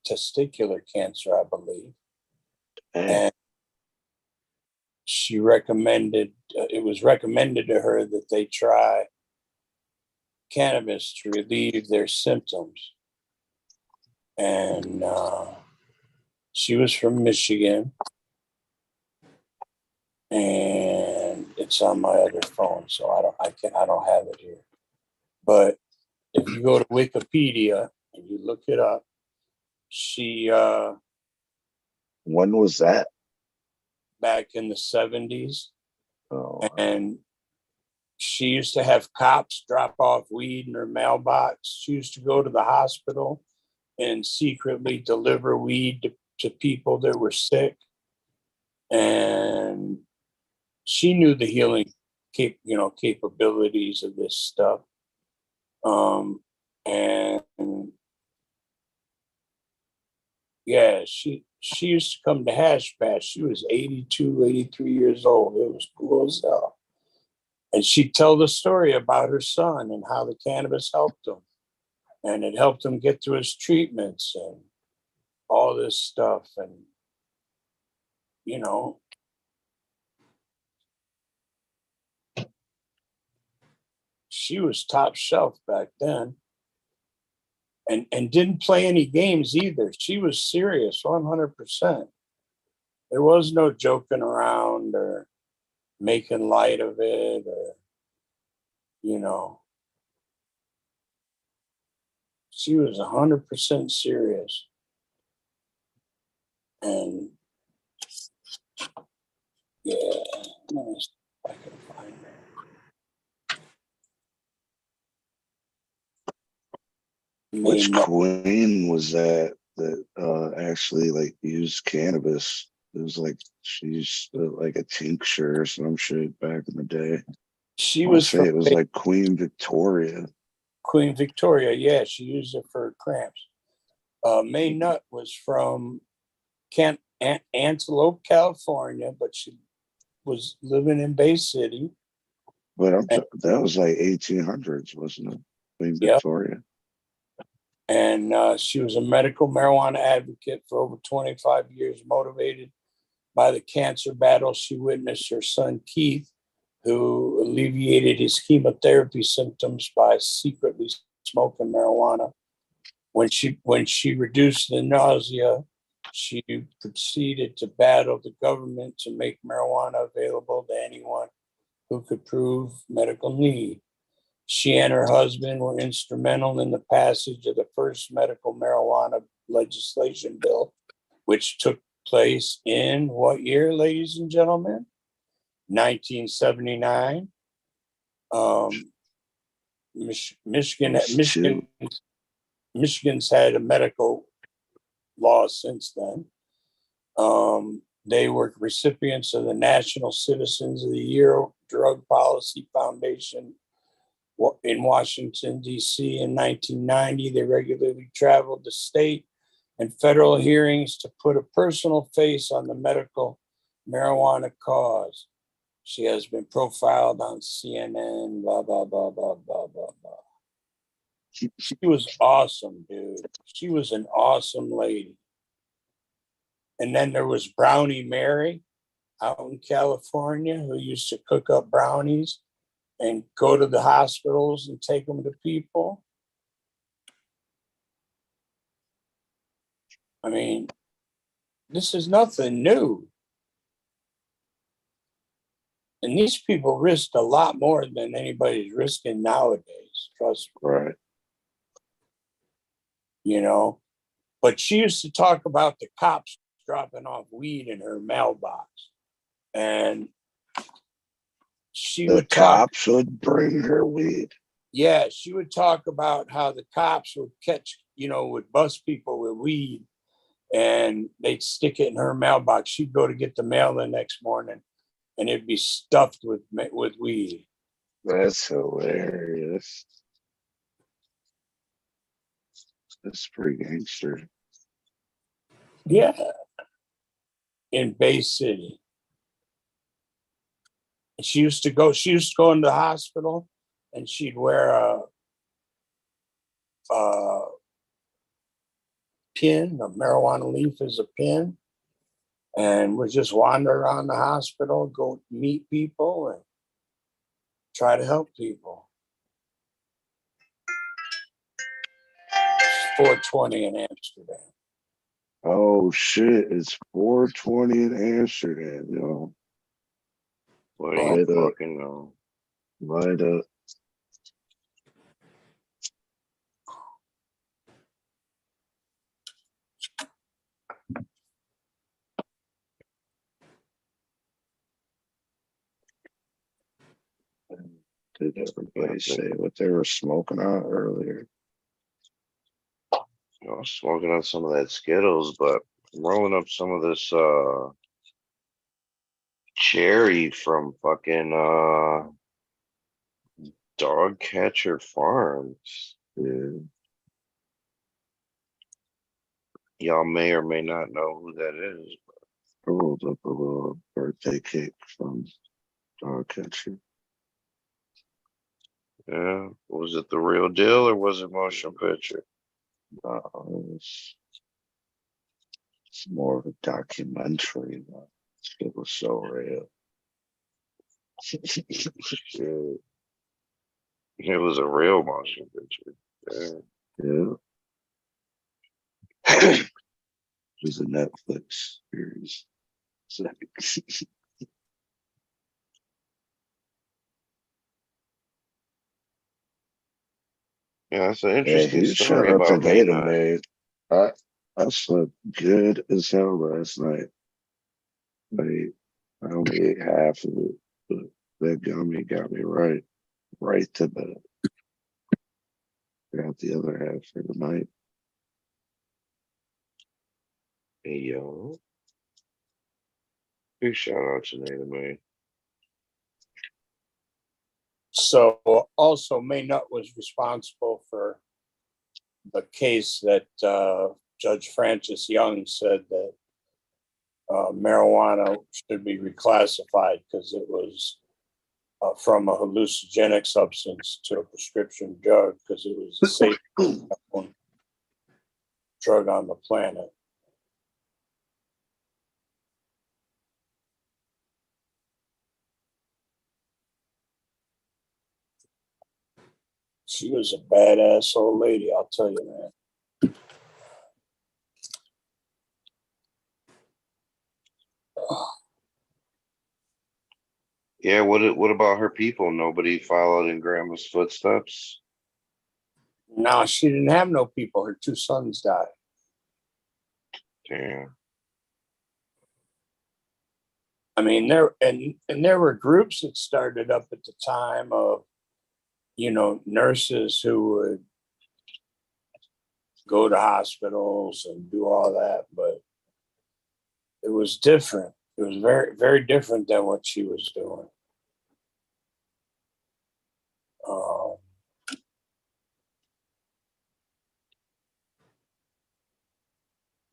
testicular cancer, I believe. And she recommended, it was recommended to her that they try cannabis to relieve their symptoms. And she was from Michigan. And it's on my other phone, so I don't have it here. But if you go to Wikipedia and you look it up, she when was that? Back in the 70s. Oh. And she used to have cops drop off weed in her mailbox. She used to go to the hospital and secretly deliver weed to people that were sick. And she knew the healing capabilities of this stuff. And yeah, she used to come to Hash Bash. She was 82, 83 years old. It was cool as hell. And she'd tell the story about her son and how the cannabis helped him. And it helped him get through his treatments and all this stuff. And, you know, she was top shelf back then. And didn't play any games either. She was serious, 100%. There was no joking around or making light of it or, you know. She was 100% serious. And yeah, I can find that. Which queen was that actually like used cannabis? It was like she's like a tincture or some shit back in the day. She I was say from it was like Queen Victoria. Queen Victoria. Yeah, she used it for cramps. May Nutt was from Antelope, California, but she was living in Bay City. But that was like 1800s, wasn't it? Queen Yep. Victoria. And she was a medical marijuana advocate for over 25 years, motivated by the cancer battle she witnessed her son Keith, who alleviated his chemotherapy symptoms by secretly smoking marijuana. When she reduced the nausea, she proceeded to battle the government to make marijuana available to anyone who could prove medical need. She and her husband were instrumental in the passage of the first medical marijuana legislation bill, which took place in what year, ladies and gentlemen? 1979. Michigan's had a medical law since then. They were recipients of the National Citizens of the Year Drug Policy Foundation in Washington, D.C. in 1990. They regularly traveled to state and federal hearings to put a personal face on the medical marijuana cause. She has been profiled on CNN, blah, blah, blah, blah, blah, blah, blah. She was awesome, dude. She was an awesome lady. And then there was Brownie Mary out in California, who used to cook up brownies and go to the hospitals and take them to people. I mean, this is nothing new. And these people risked a lot more than anybody's risking nowadays. Trust me. Right. You know, but she used to talk about the cops dropping off weed in her mailbox. And the cops would bring her weed. Yeah, she would talk about how the cops would catch, would bust people with weed and they'd stick it in her mailbox. She'd go to get the mail the next morning and it'd be stuffed with weed. That's hilarious. That's pretty gangster. Yeah. In Bay City. She used to go into the hospital and she'd wear a pin, a marijuana leaf as a pin, and would just wander around the hospital, go meet people and try to help people. It's 420 in Amsterdam. Oh shit, it's 420 in Amsterdam, yo. What do you fucking know? Light up. Did everybody say what they were smoking out earlier? I was smoking on some of that Skittles, but I'm rolling up some of this cherry from fucking Dog Catcher Farms. Yeah. Y'all may or may not know who that is. I rolled up a little birthday cake from Dog Catcher. Yeah. Was it the real deal or was it motion picture? It's more of a documentary. It was so real. Shit. It was a real motion picture. Yeah. It was a Netflix series. Yeah, that's an interesting Dude, story shout out to about May Nutt. Gatorade. I slept good as hell last night. I only ate half of it, but That gummy got me right to the. Got the other half for the night. Hey, yo. Big shout out to Nate, man. So also Maynut was responsible for the case that Judge Francis Young said that marijuana should be reclassified because it was from a hallucinogenic substance to a prescription drug because it was the safest drug on the planet. She was a badass old lady, I'll tell you that. Yeah, what about her people? Nobody followed in Grandma's footsteps? No, she didn't have no people. Her two sons died. Damn. I mean, there were groups that started up at the time of, you know, nurses who would go to hospitals and do all that, but it was different. It was very, very different than what she was doing.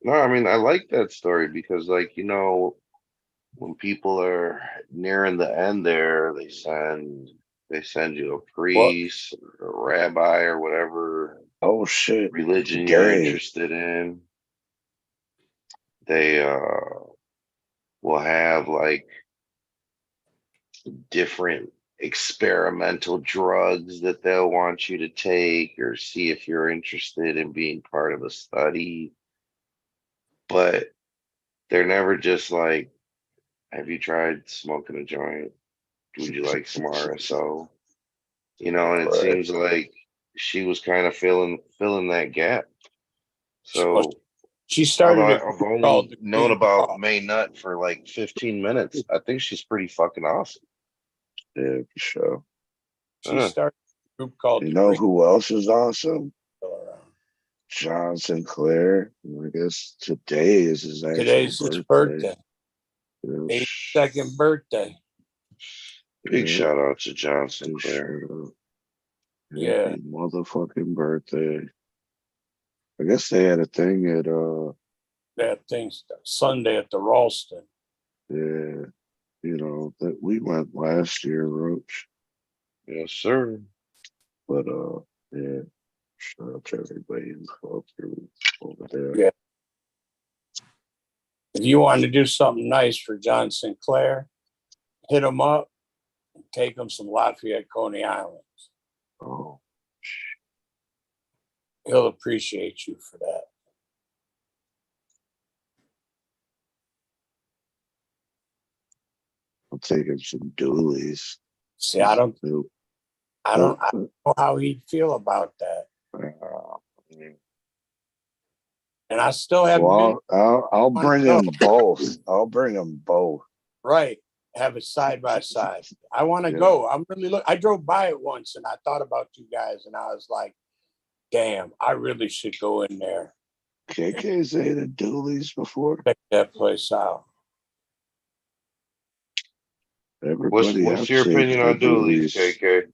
No, I mean, I like that story because, like, you know, when people are nearing the end there, they send you a priest or a rabbi or whatever. Oh shit. Religion you're interested in. They will have like different experimental drugs that they'll want you to take or see if you're interested in being part of a study. But they're never just like, have you tried smoking a joint? Would you like some RSO? You know, and it seems like she was kind of filling that gap. So she started. I've only known about Maynut for like 15 minutes. I think she's pretty fucking awesome. Yeah, for sure. She started a group called. You know who else is awesome? John Sinclair. I guess today is his actual Today's his birthday. 82nd birthday. Big shout out to John Sinclair. Yeah. Happy motherfucking birthday. I guess they had a thing at that thing's Sunday at the Ralston. Yeah. You know, that we went last year, Roach. Yes, sir. But yeah. Shout out to everybody involved over there. Yeah. If you want to do something nice for John Sinclair, hit him up and take him some Lafayette Coney Islands. Oh. He'll appreciate you for that. I'll take him some doolies. See, I don't know how he'd feel about that. And I still haven't been. I'll bring them both. I'll bring them both. Right. Have it side by side. I want to go. I'm really I drove by it once and I thought about you guys and I was like, damn, I really should go in there. KK's ate at Dooley's before. Check that place out. What's your opinion on Dooley's, KK?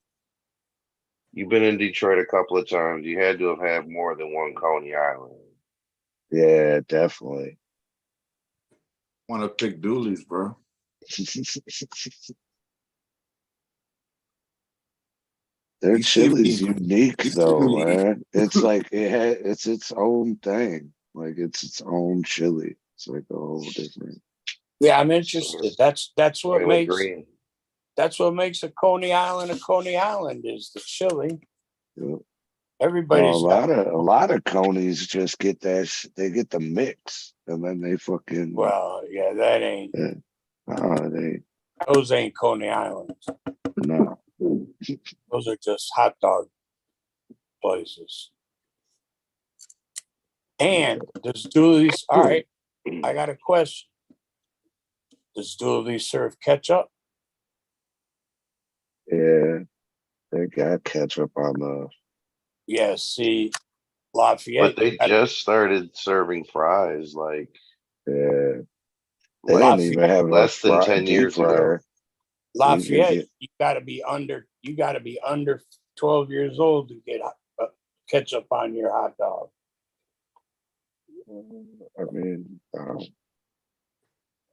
You've been in Detroit a couple of times. You had to have had more than one Coney Island. Yeah, definitely. Want to pick Dooley's, bro? Their chili's unique though, man. It's like it's its own thing. Like it's its own chili. It's like a whole different. Yeah, I'm interested. That's what makes a Coney Island is the chili. Yeah. Everybody's a lot of Coneys just get that. They get the mix, and then they fucking. Well, yeah, that ain't. Yeah. Those ain't Coney Islands. No. Those are just hot dog places. And does Dooley's? All right, I got a question. Does Dooley's serve ketchup? Yeah, they got ketchup on the. Yeah, see, Lafayette. But they just started serving fries like Yeah, they like didn't even have a less than fry, 10 deep years ago. fryer. You could Lafayette, get, you got to be under 12 years old to get ketchup on your hot dog. I mean,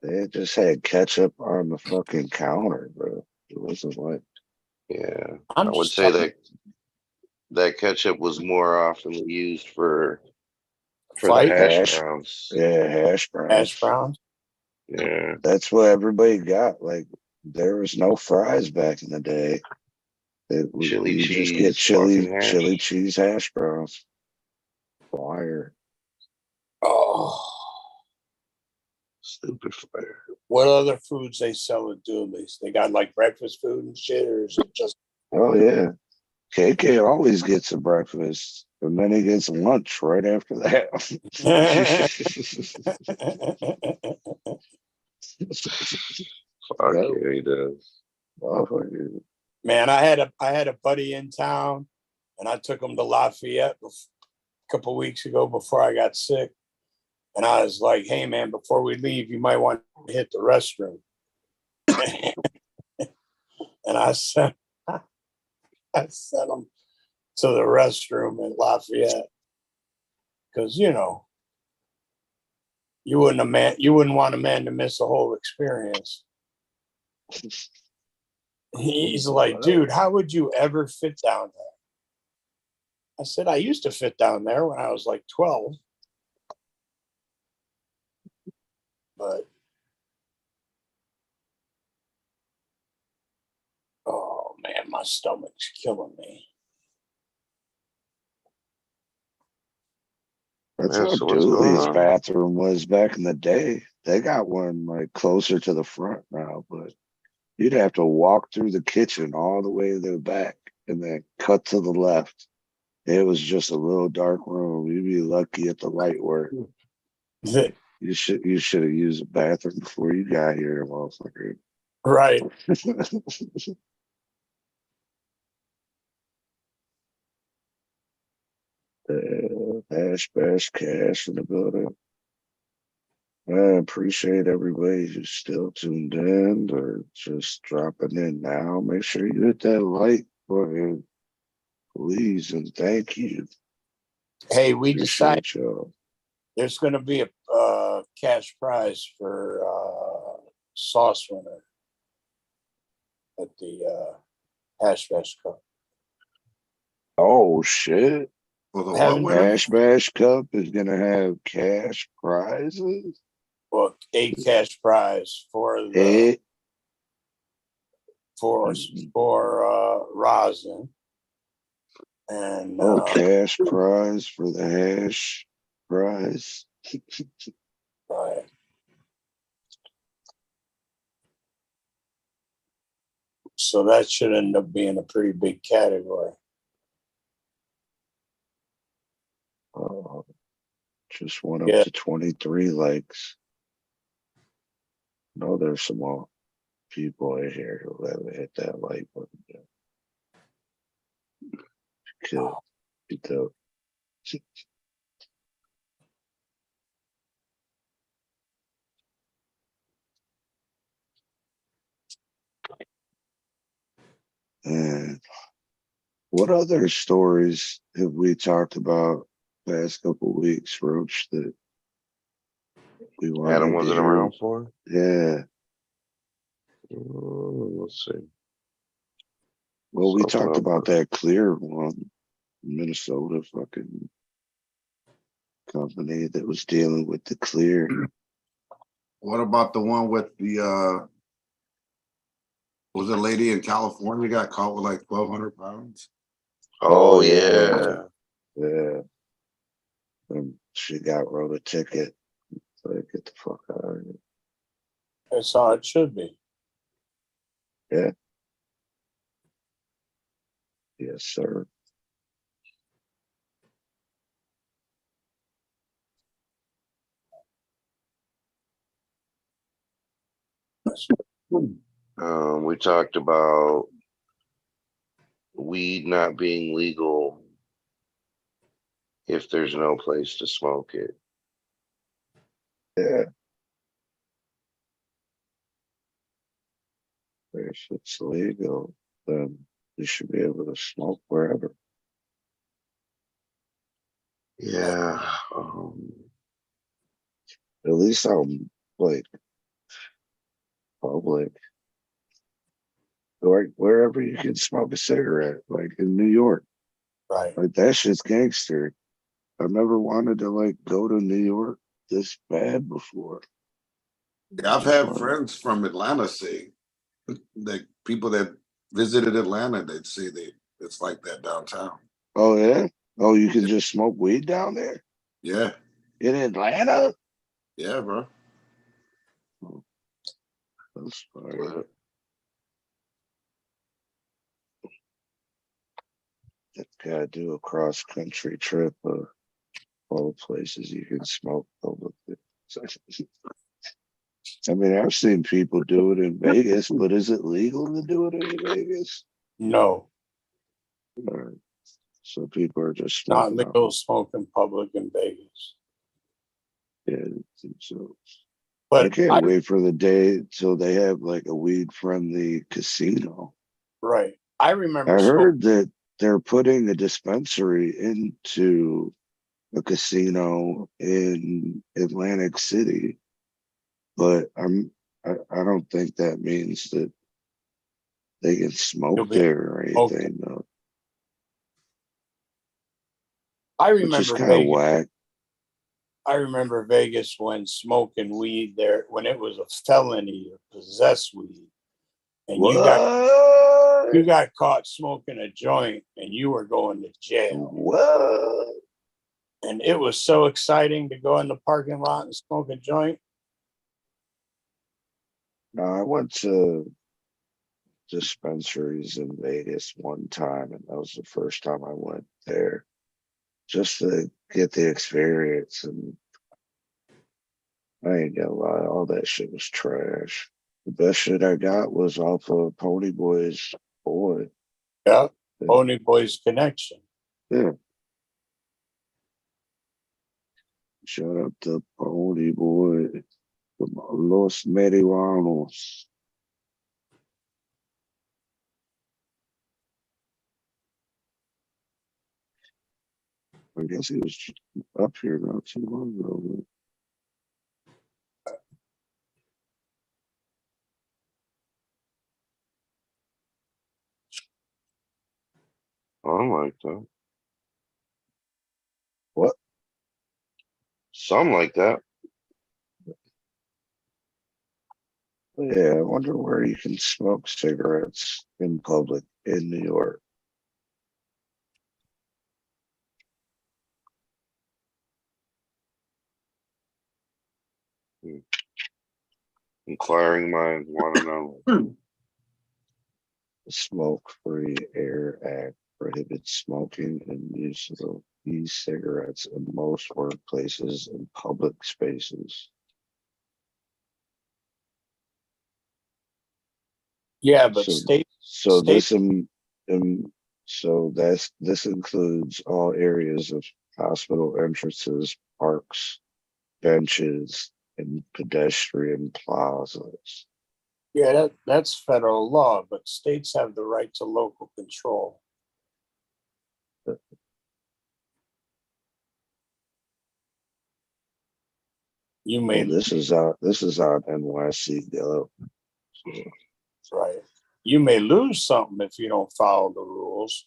they just had ketchup on the fucking counter, bro. It wasn't like, Yeah, I'm I would just say telling that ketchup was more often used for the Fight? hash hash, browns. yeah, hash browns. hash browns. Yeah, That's what everybody got. Like, there was no fries back in the day. chili You just get cheese, fucking hash. chili cheese hash browns. Fire. Oh, Stupid fire. what other foods they sell at Dooley's? They got like breakfast food and shit, or is it just? Oh yeah. KK always gets a breakfast, and then he gets lunch right after that. Fuck Yep. yeah, he does. Oh, fuck yeah. Man, I had a buddy in town, and I took him to Lafayette a couple weeks ago before I got sick, and I was like, "Hey, man, before we leave, you might want to hit the restroom." And I sent him to the restroom in Lafayette because you wouldn't want a man to miss the whole experience. He's like, dude, how would you ever fit down there? I said, I used to fit down there when I was like 12. But, oh man, my stomach's killing me. That's Yeah, how so what's going Dooley's on? bathroom was back in the day. They got one like closer to the front now, but you'd have to walk through the kitchen all the way to the back and then cut to the left. It was just a little dark room. You'd be lucky if the light worked. You should have used the bathroom before you got here, motherfucker. Right. Hash bash cash in the building. I appreciate everybody who's still tuned in or just dropping in now. Make sure you hit that like button, please, and thank you. Hey, we Appreciate decided y'all. there's going to be a cash prize for sauce winner at the Hash Bash Cup. Oh shit! For the Haven't- what winner? Hash Bash Cup is gonna have cash prizes. Well, a cash prize for the Hey, for rosin and cash prize for the hash prize. right. So that should end up being a pretty big category. Just went up Yeah. to 23 likes. No, there's some more people in here who haven't hit that like button yet. Could be dope. And what other stories have we talked about past couple weeks, Roach, that we wanted Adam to wasn't hear? around for? Yeah. Let's see. Well, we Something talked up about there. that Clear one, Minnesota fucking company that was dealing with the Clear. What about the one with the was a lady in California got caught with like 1,200 pounds? Oh yeah. Yeah. And she got wrote a ticket. So get the fuck out of here. That's how it should be. Yeah. Yes, sir. We talked about weed not being legal if there's no place to smoke it. Yeah. If it's legal, then you should be able to smoke wherever. Yeah. At least I'm like public. Like wherever you can smoke a cigarette, like in New York. Right. Like that shit's gangster. I've never wanted to like go to New York this bad before. Yeah, I've had friends from Atlanta say, like people that visited Atlanta, they'd say it's like that downtown. Oh yeah? Oh, you can just smoke weed down there? Yeah. In Atlanta? Yeah, bro. That's fire. Gotta do a cross country trip of all places you can smoke publicly. I mean, I've seen people do it in Vegas, but is it legal to do it in Vegas? No. So people are just Not smoking legal to smoke in public in Vegas. Yeah, I think so. But I can't wait for the day till they have like a weed friendly casino. Right. I remember. I heard that they're putting a dispensary into a casino in Atlantic City, but I don't think that means that they can smoke there or anything though. I Which is remember kind of Vegas. whack. I remember Vegas when smoking weed there, when it was a felony to possess weed, and you got caught smoking a joint, and you were going to jail. What? And it was so exciting to go in the parking lot and smoke a joint. No, I went to dispensaries in Vegas one time, and that was the first time I went there, just to get the experience. And I ain't gonna lie, all that shit was trash. The best shit I got was off of Pony Boy's Boy. Yeah, Pony Boy's Connection. Yeah. Shout out to Pony Boy, Los Marihuanos. I guess he was up here not too long ago. Something like that. What? Something like that. Yeah, I wonder where you can smoke cigarettes in public in New York. Inquiring minds want to know. The Smoke-Free Air Act prohibits smoking and use of e-cigarettes in most workplaces and public spaces. Yeah, but this includes all areas of hospital entrances, parks, benches, and pedestrian plazas. Yeah, that's federal law, but states have the right to local control. You may this is on NYC Go. Right. You may lose something if you don't follow the rules.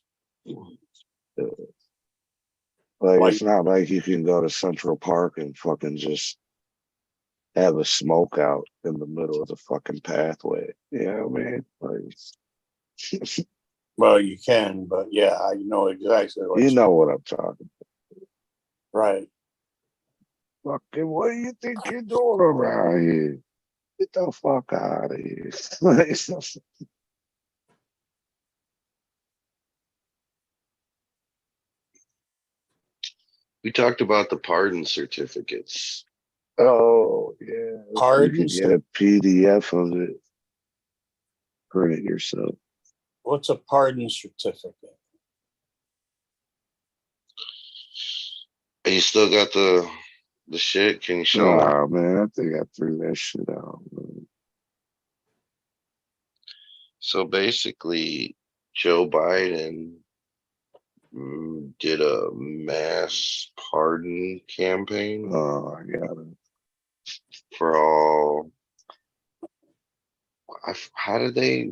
Like it's not like you can go to Central Park and fucking just have a smoke out in the middle of the fucking pathway. You know what I mean? Like, well, you can, but yeah, I know exactly what you know what I'm talking about. Right. Fucking, what do you think you're doing around here? Get the fuck out of here. We talked about the pardon certificates. Oh, yeah. Pardon? You can get a PDF of it. Print it yourself. What's a pardon certificate? You still got the shit? Can you show me? Oh man, I think I threw that shit out. Man. So basically, Joe Biden did a mass pardon campaign Oh, I got it. for all. How did they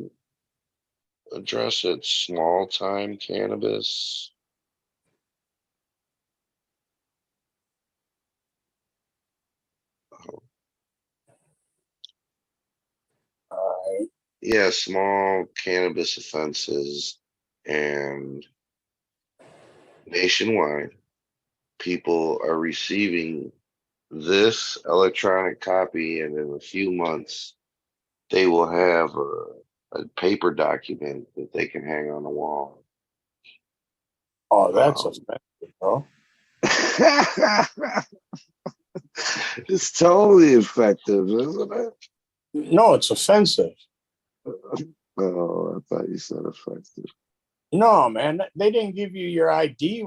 address it? Small time cannabis. Yeah, small cannabis offenses, and nationwide, people are receiving this electronic copy, and in a few months, they will have a paper document that they can hang on the wall. Oh, that's offensive, bro. It's totally effective, isn't it? No, it's offensive. Oh, I thought you said effective. No, man, they didn't give you your ID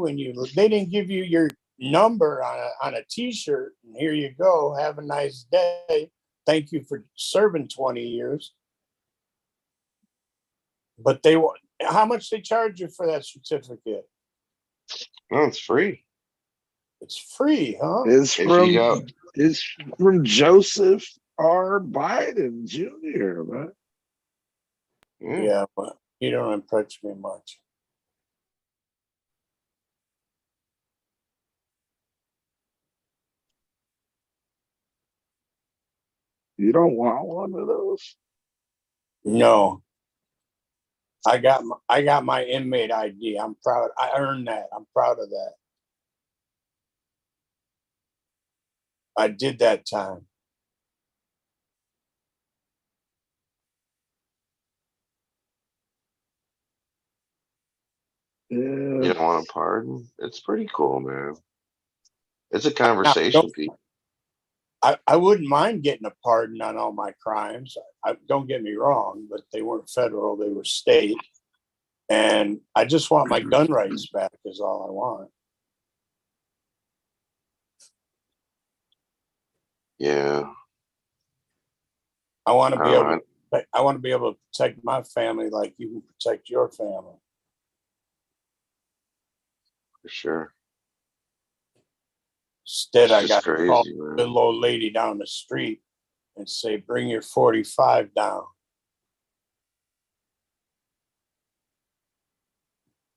they didn't give you your number on a t-shirt. And here you go. Have a nice day. Thank you for serving 20 years. But how much they charge you for that certificate? No, it's free. It's free, huh? It's from Joseph R. Biden Jr., man. Yeah, but you don't impress me much. You don't want one of those? No. I got my inmate ID. I'm proud. I earned that. I'm proud of that. I did that time. Yeah. You don't want a pardon? It's pretty cool, man. It's a conversation piece. I wouldn't mind getting a pardon on all my crimes. Don't get me wrong, but they weren't federal, they were state. And I just want my gun rights back is all I want. Yeah. I want to be able to protect my family like you can protect your family. For sure. Instead, I got crazy, to call man. the little lady down the street and say, bring your 45 down.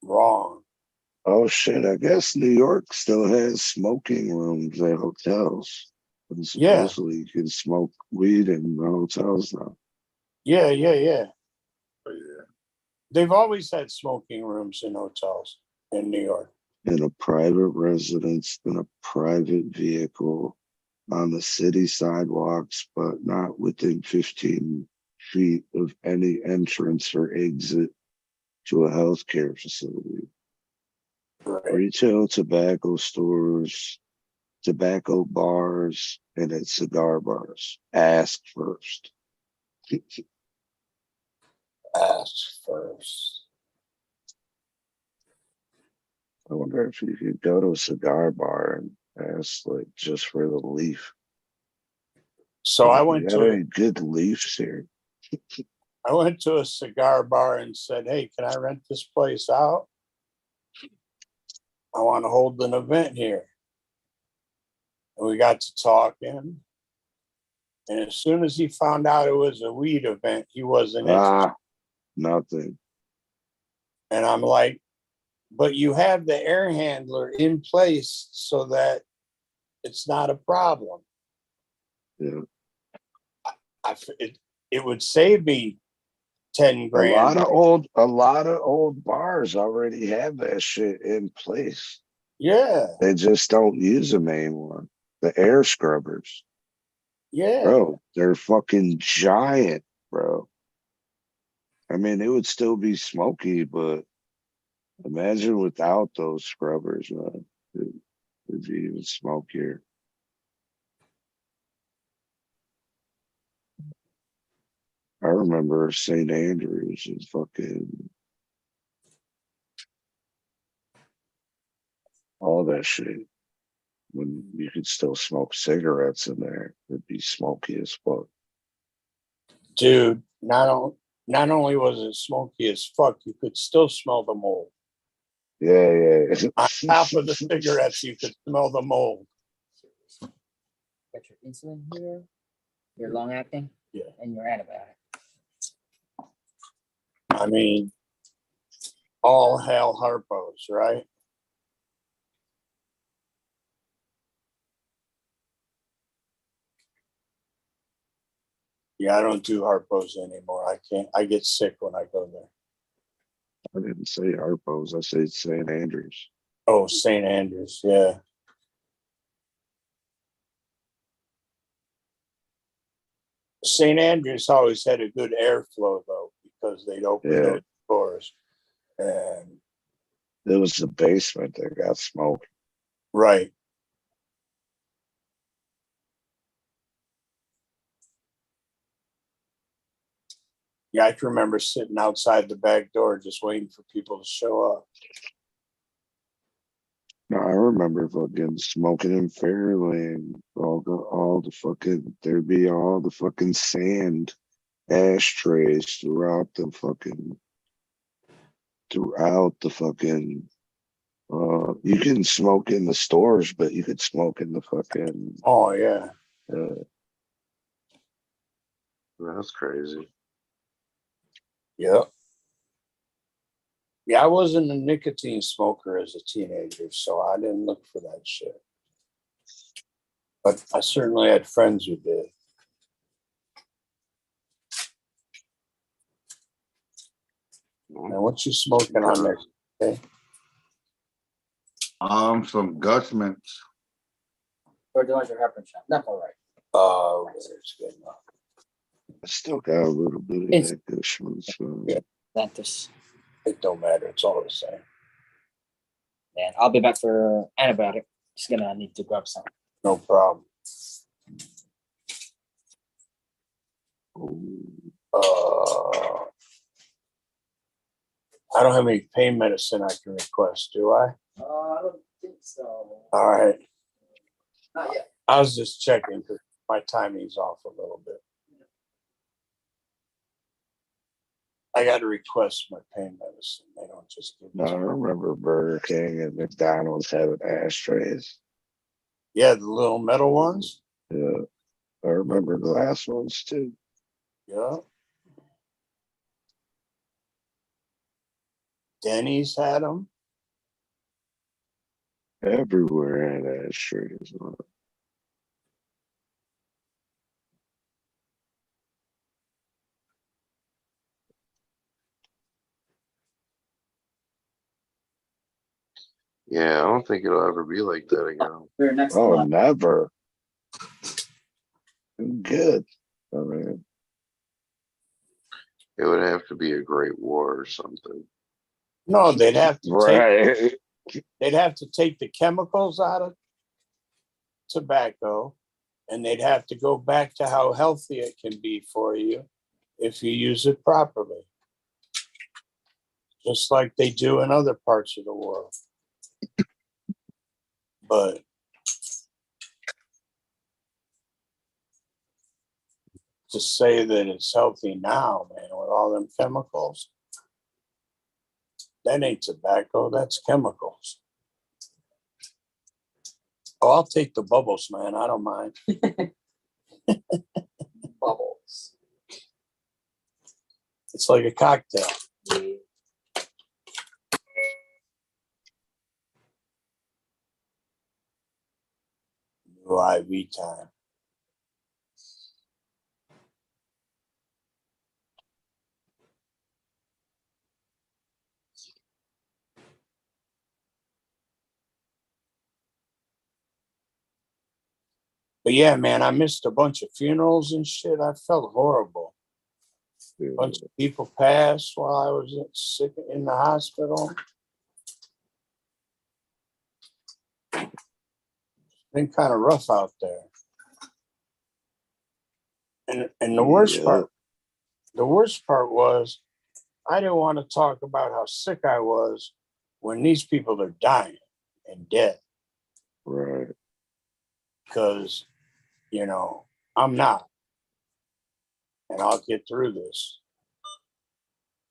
Wrong. Oh shit, I guess New York still has smoking rooms at hotels. And supposedly you can smoke weed in the hotels now. Yeah. They've always had smoking rooms in hotels in New York. In a private residence, in a private vehicle, on the city sidewalks, but not within 15 feet of any entrance or exit to a healthcare facility. Right. Retail tobacco stores, tobacco bars, and at cigar bars. Ask first. Ask first. I wonder if you could go to a cigar bar and ask, like, just for the leaf. So I went to any good leaves here. I went to a cigar bar and said, hey, can I rent this place out? I want to hold an event here. And we got to talking. And as soon as he found out it was a weed event, he wasn't interested. Nothing. And I'm like, but you have the air handler in place so that it's not a problem. Yeah. It would save me 10 grand. A lot of old bars already have that shit in place. Yeah. They just don't use them anymore. The air scrubbers. Yeah. Bro, they're fucking giant, bro. I mean, it would still be smoky, but imagine without those scrubbers, man. It'd be even smokier. I remember St. Andrews and fucking all that shit. When you could still smoke cigarettes in there, it'd be smoky as fuck. Dude, not only was it smoky as fuck, you could still smell the mold. Yeah. On top of the cigarettes, you could smell the mold. Got your insulin here, your long acting, and your antibiotic. I mean, all hail Harpo's, right? Yeah, I don't do Harpo's anymore. I can't. I get sick when I go there. I didn't say Harpo's. I said St. Andrews. Oh, St. Andrews. Yeah. St. Andrews always had a good airflow though, because they'd open those doors, and it was the basement that got smoked. Right. Yeah, I can remember sitting outside the back door just waiting for people to show up. No, I remember fucking smoking in Fairlane. All the fucking, there'd be all the fucking sand ashtrays throughout the fucking. You can smoke in the stores, but you could smoke in the fucking. Oh yeah. That's crazy. Yep. Yeah, I wasn't a nicotine smoker as a teenager, so I didn't look for that shit. But I certainly had friends who did. And what you smoking on there? Okay. Some Gushmans. Or do you want your heparin shot? That's all right. Oh, it's good enough. I still got a little bit of that Gushman. So. Yeah, Ventus. It don't matter. It's all the same. Man, I'll be back for antibiotic. Just gonna need to grab some. No problem. I don't have any pain medicine I can request, do I? I don't think so. All right. Not yet. I was just checking because my timing's off a little bit. I got to request my pain medicine. They don't just give me. I remember Burger King and McDonald's having ashtrays. Yeah, the little metal ones. Yeah, I remember glass ones too. Yeah. Denny's had them. Everywhere had ashtrays on it. Yeah, I don't think it'll ever be like that again. Oh, never. Good. I mean, it would have to be a great war or something. No, they'd have to right. They'd have to take the chemicals out of tobacco, and they'd have to go back to how healthy it can be for you if you use it properly. Just like they do in other parts of the world. But to say that it's healthy now, man, with all them chemicals, that ain't tobacco, that's chemicals. Oh, I'll take the bubbles, man. I don't mind. Bubbles. It's like a cocktail. New IV time. But yeah, man, I missed a bunch of funerals and shit. I felt horrible. A bunch of people passed while I was sick in the hospital. It's been kind of rough out there. And the worst part was I didn't want to talk about how sick I was when these people are dying. and dead. Right. Because, I'm not. And I'll get through this.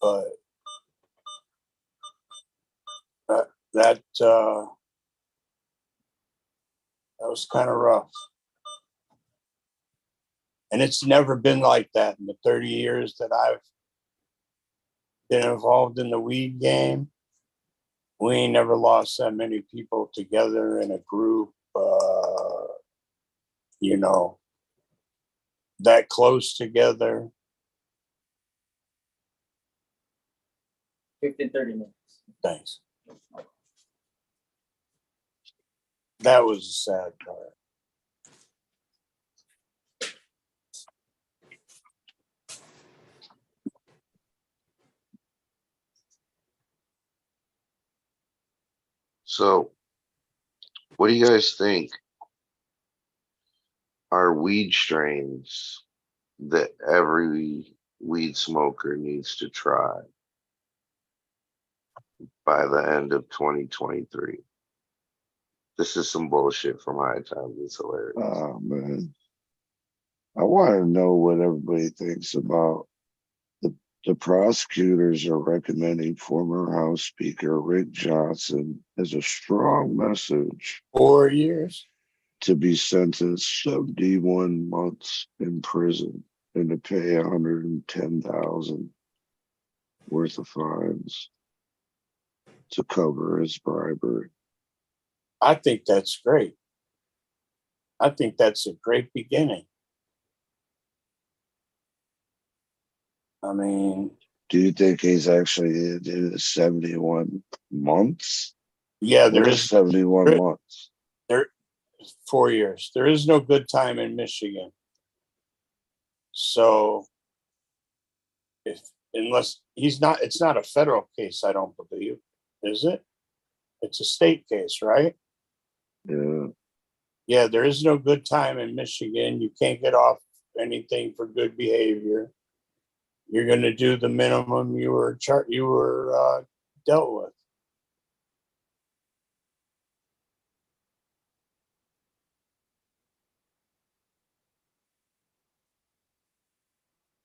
But that was kind of rough. And it's never been like that in the 30 years that I've been involved in the weed game. We ain't never lost that many people together in a group, that close together. 15, 30 minutes. Thanks. That was a sad part. So, what do you guys think are weed strains that every weed smoker needs to try by the end of 2023? This is some bullshit from High Times. It's hilarious. Oh man, I want to know what everybody thinks about the prosecutors are recommending former House Speaker Rick Johnson as a strong message 4 years to be sentenced 71 months in prison and to pay $110,000 worth of fines to cover his bribery. I think that's great. I think that's a great beginning. I mean, do you think he's actually going to do the 71 months? Yeah, there is 71 months. There 4 years. There is no good time in Michigan. So unless it's not a federal case, I don't believe, is it? It's a state case, right? Yeah. Yeah, there is no good time in Michigan. You can't get off anything for good behavior. You're going to do the minimum you were dealt with.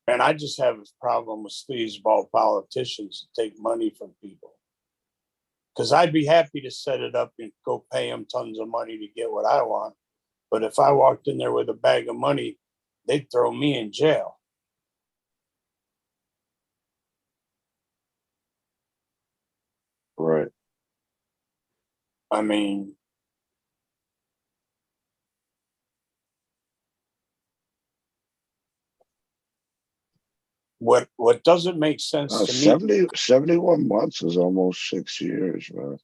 And I just have a problem with sleazeball politicians that take money from people. Because I'd be happy to set it up and go pay them tons of money to get what I want. But if I walked in there with a bag of money, they'd throw me in jail. Right. I mean, what doesn't make sense to me. 71 months is almost 6 years, man.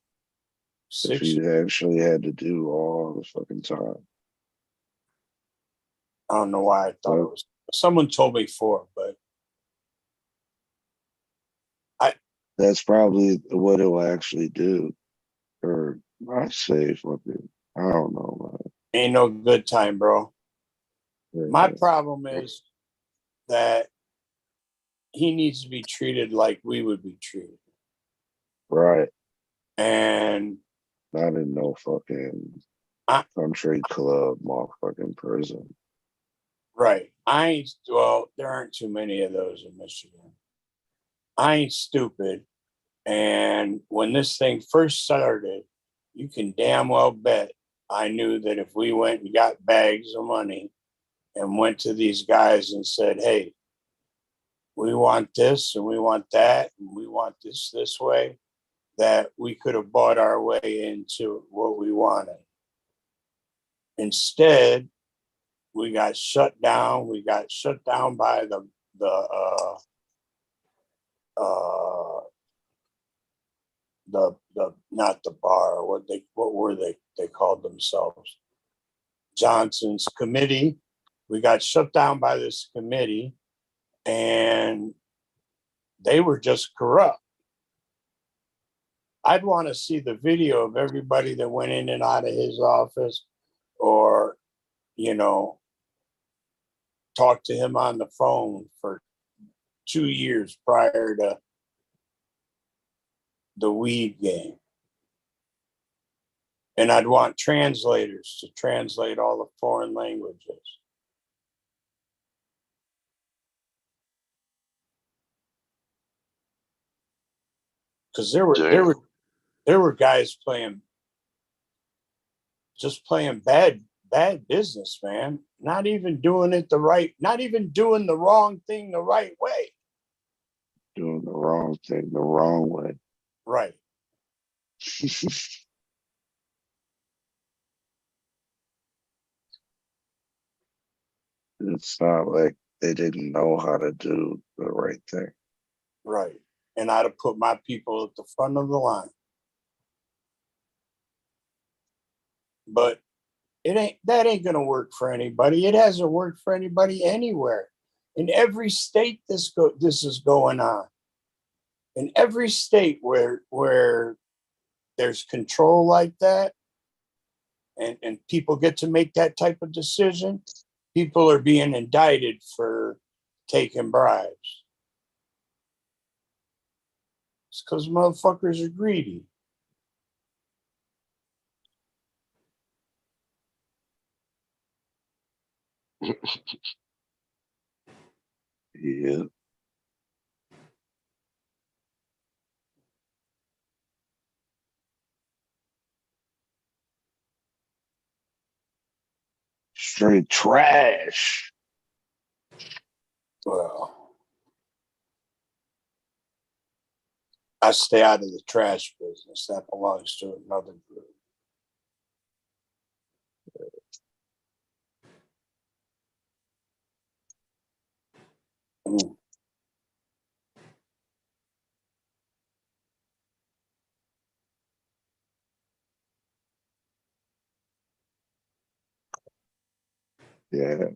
If you actually had to do all the fucking time. I don't know why I thought it was. Someone told me 4, but that's probably what it'll actually do. Or I say fucking, I don't know, man. Ain't no good time, bro. Yeah. My problem is that he needs to be treated like we would be treated. Right. And not in no fucking country club, motherfucking prison. Right. There aren't too many of those in Michigan. I ain't stupid. And when this thing first started, you can damn well bet I knew that if we went and got bags of money and went to these guys and said, hey, we want this and we want that and we want this way, that we could have bought our way into what we wanted. Instead, we got shut down. We got shut down by not the bar. What were they? They called themselves Johnson's committee. We got shut down by this committee, and they were just corrupt. I'd want to see the video of everybody that went in and out of his office, or talk to him on the phone for 2 years prior to the weed game. And I'd want translators to translate all the foreign languages. Because there were guys playing bad business, man. Not even doing the wrong thing the right way. Doing the wrong thing the wrong way. Right. It's not like they didn't know how to do the right thing. Right. And I'd have put my people at the front of the line. But that ain't gonna work for anybody. It hasn't worked for anybody anywhere. In every state this is going on. In every state where there's control like that, and people get to make that type of decision, people are being indicted for taking bribes. It's because motherfuckers are greedy. Yeah. Straight trash. Well, I stay out of the trash business. That belongs to another group. Yeah.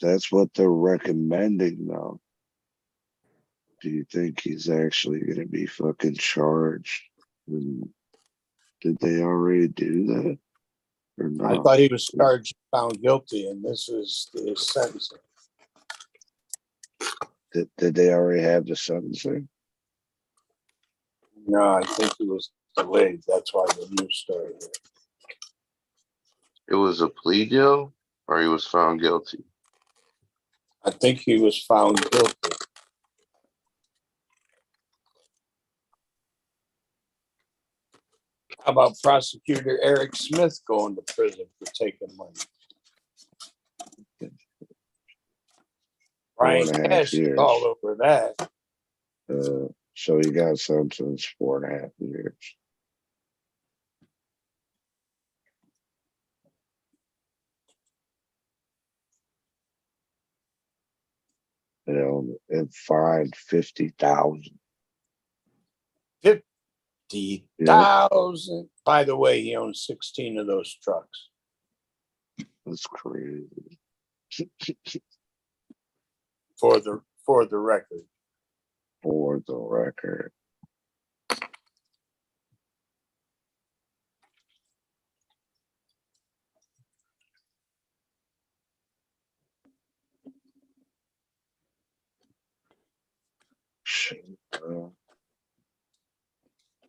That's what they're recommending now. Do you think he's actually going to be fucking charged? Did they already do that? Or not? I thought he was charged, found guilty, and this is the sentencing. Did they already have the sentencing? No, I think he was delayed. That's why the news started. It was a plea deal, or he was found guilty? I think he was found guilty. How about prosecutor Eric Smith going to prison for taking money? Brian 4.5 Cash is years. all over that. So he got sentenced 4.5 years. And fined 50,000. 50,000. By the way, he owns 16 of those trucks. That's crazy. For the record. For the record.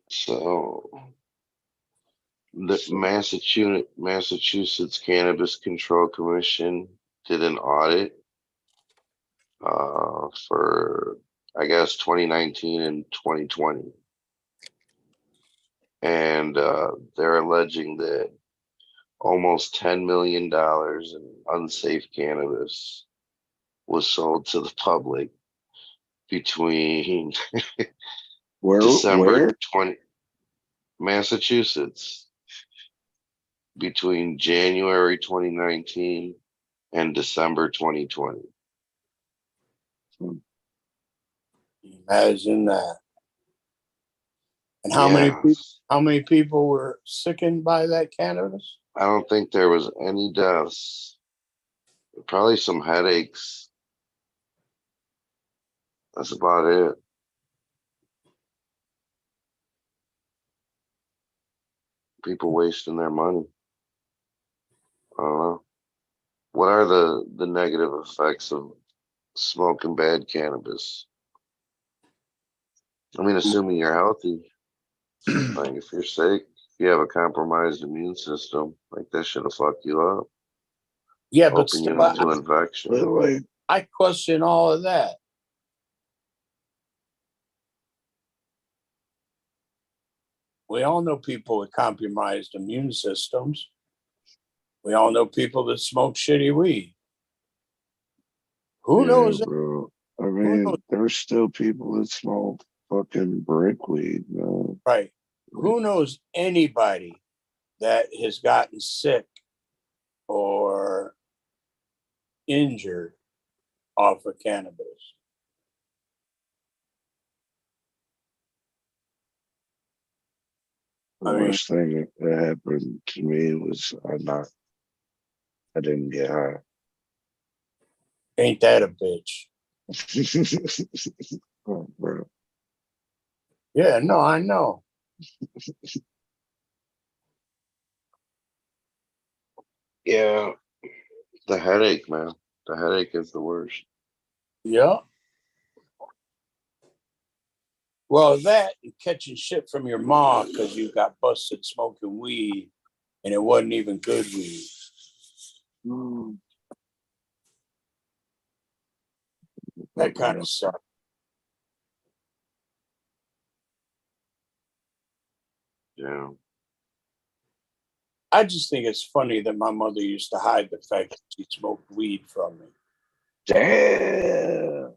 So the Massachusetts Cannabis Control Commission did an audit for, I guess, 2019 and 2020. And they're alleging that almost $10 million in unsafe cannabis was sold to the public between December 20, Massachusetts, between January 2019 and December 2020. Imagine that. And how many people were sickened by that cannabis? I don't think there was any deaths. Probably some headaches. That's about it. People wasting their money. I don't know. What are the negative effects of smoking bad cannabis? I mean, assuming you're healthy. Like if you're sick, you have a compromised immune system, like that should have fucked you up. Yeah, but Open you still, up to infection. I question all of that. We all know people with compromised immune systems. We all know people that smoke shitty weed. Who knows? Bro. I mean, there's still people that smoke fucking brick weed, man. Right. Who knows anybody that has gotten sick or injured off of cannabis? The worst thing that happened to me was I didn't get high. Ain't that a bitch? Oh, bro. Yeah, no, I know. Yeah, the headache, man. The headache is the worst. Yeah. Well, that and catching shit from your mom because you got busted smoking weed and it wasn't even good weed. That kind of sucks. Yeah. I just think it's funny that my mother used to hide the fact that she smoked weed from me. Damn.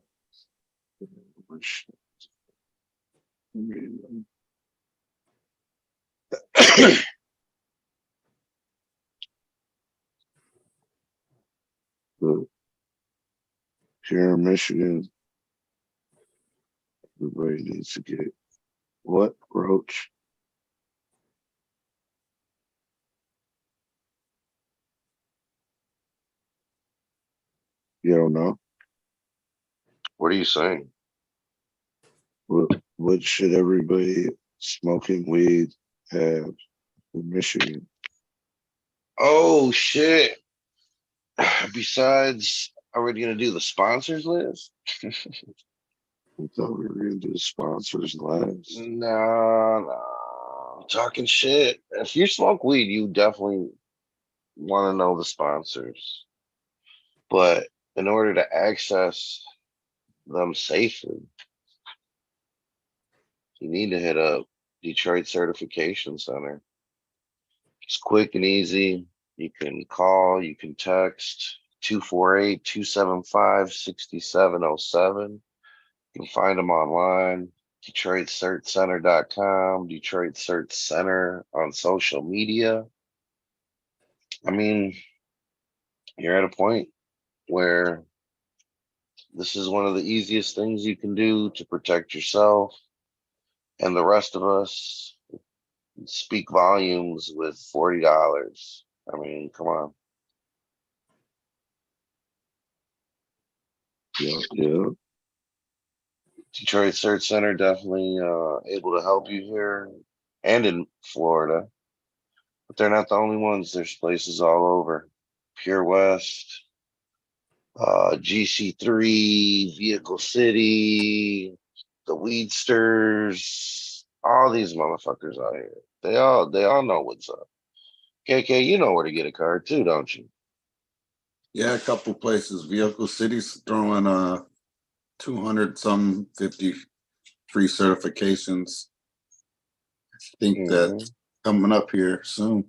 Here in Michigan, everybody needs to get what, Roach? You don't know? What are you saying? What should everybody smoking weed have in Michigan? Oh shit. Besides, are we gonna do the sponsors list? I thought we were gonna do the sponsors last. No. Talking shit. If you smoke weed, you definitely want to know the sponsors. But in order to access them safely, you need to hit up Detroit Certification Center. It's quick and easy. You can call, you can text 248-275-6707. You can find them online, DetroitCertCenter.com, Detroit Cert Center on social media. I mean, you're at a point where this is one of the easiest things you can do to protect yourself and the rest of us. Speak volumes with $40. I mean, come on. Yeah. Detroit Search Center definitely able to help you here and in Florida, but they're not the only ones. There's places all over. Pure West, GC3, Vehicle City, the Weedsters, all these motherfuckers out here. They all know what's up. KK, you know where to get a card too, don't you? Yeah, a couple places. Vehicle City's throwing 200 some 50 free certifications. I think that's coming up here soon.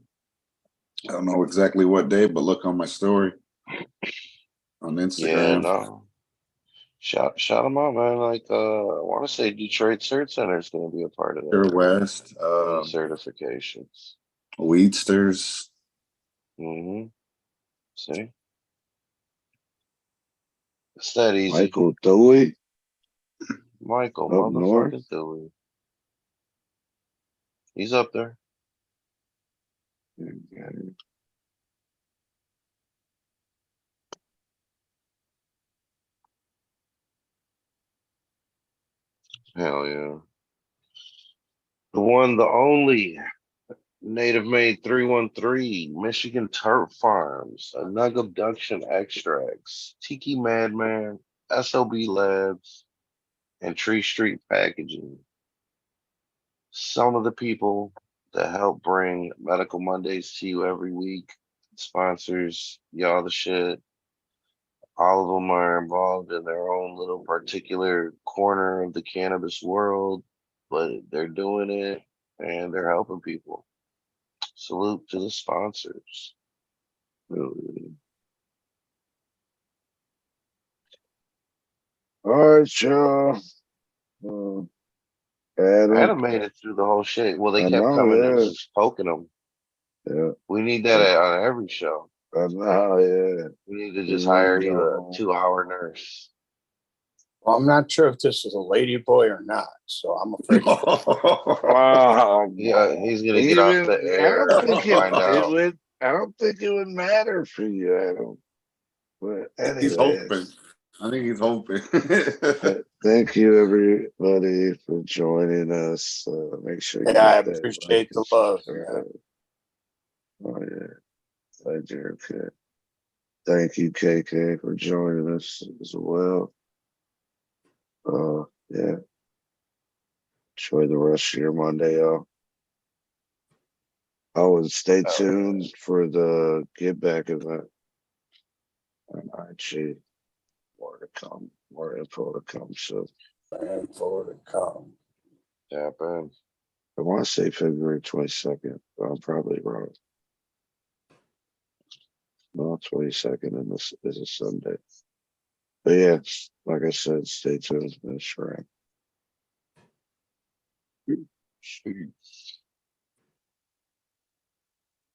I don't know exactly what day, but look on my story on Instagram. Yeah, no. Shout them out, man. Like I want to say Detroit Search Center is going to be a part of that. Pure West, certifications. Weedsters. See? It's that easy. Michael Dewey. Michael, Up motherfucking Dewey. He's up there. Hell yeah. The one, the only Native Made 313, Michigan Turf Farms, Nug Abduction Extracts, Tiki Madman, SOB Labs, and Tree Street Packaging. some of the people that help bring Medical Mondays to you every week, sponsors, y'all the shit. All of them are involved in their own little particular corner of the cannabis world, but they're doing it and they're helping people. Salute to the sponsors. Really. All right, y'all. Adam made it through the whole shit. Well, they I kept know, coming and yeah. just poking him. Yeah. We need that on every show. I know, yeah. We need to just hire you a 2-hour nurse. Well, I'm not sure if this is a lady boy or not, so I'm afraid. Yeah, he's gonna get off the air and find out. I don't think it would matter for you, Adam. But anyway, He's hoping. I think he's hoping. thank you everybody for joining us. Make sure you Yeah, I hit that appreciate like the and love. subscribe. Oh yeah, glad you're okay. Thank you, KK, for joining us as well. Yeah. Enjoy the rest of your Monday, y'all. Oh, and stay tuned for the Get Back event on IG. More to come, more info to come. So, info to come. Yeah, man. I want to say February 22nd, but I'm probably wrong. No, 22nd, and this is a Sunday. But yeah, like I said, stay tuned. That's right.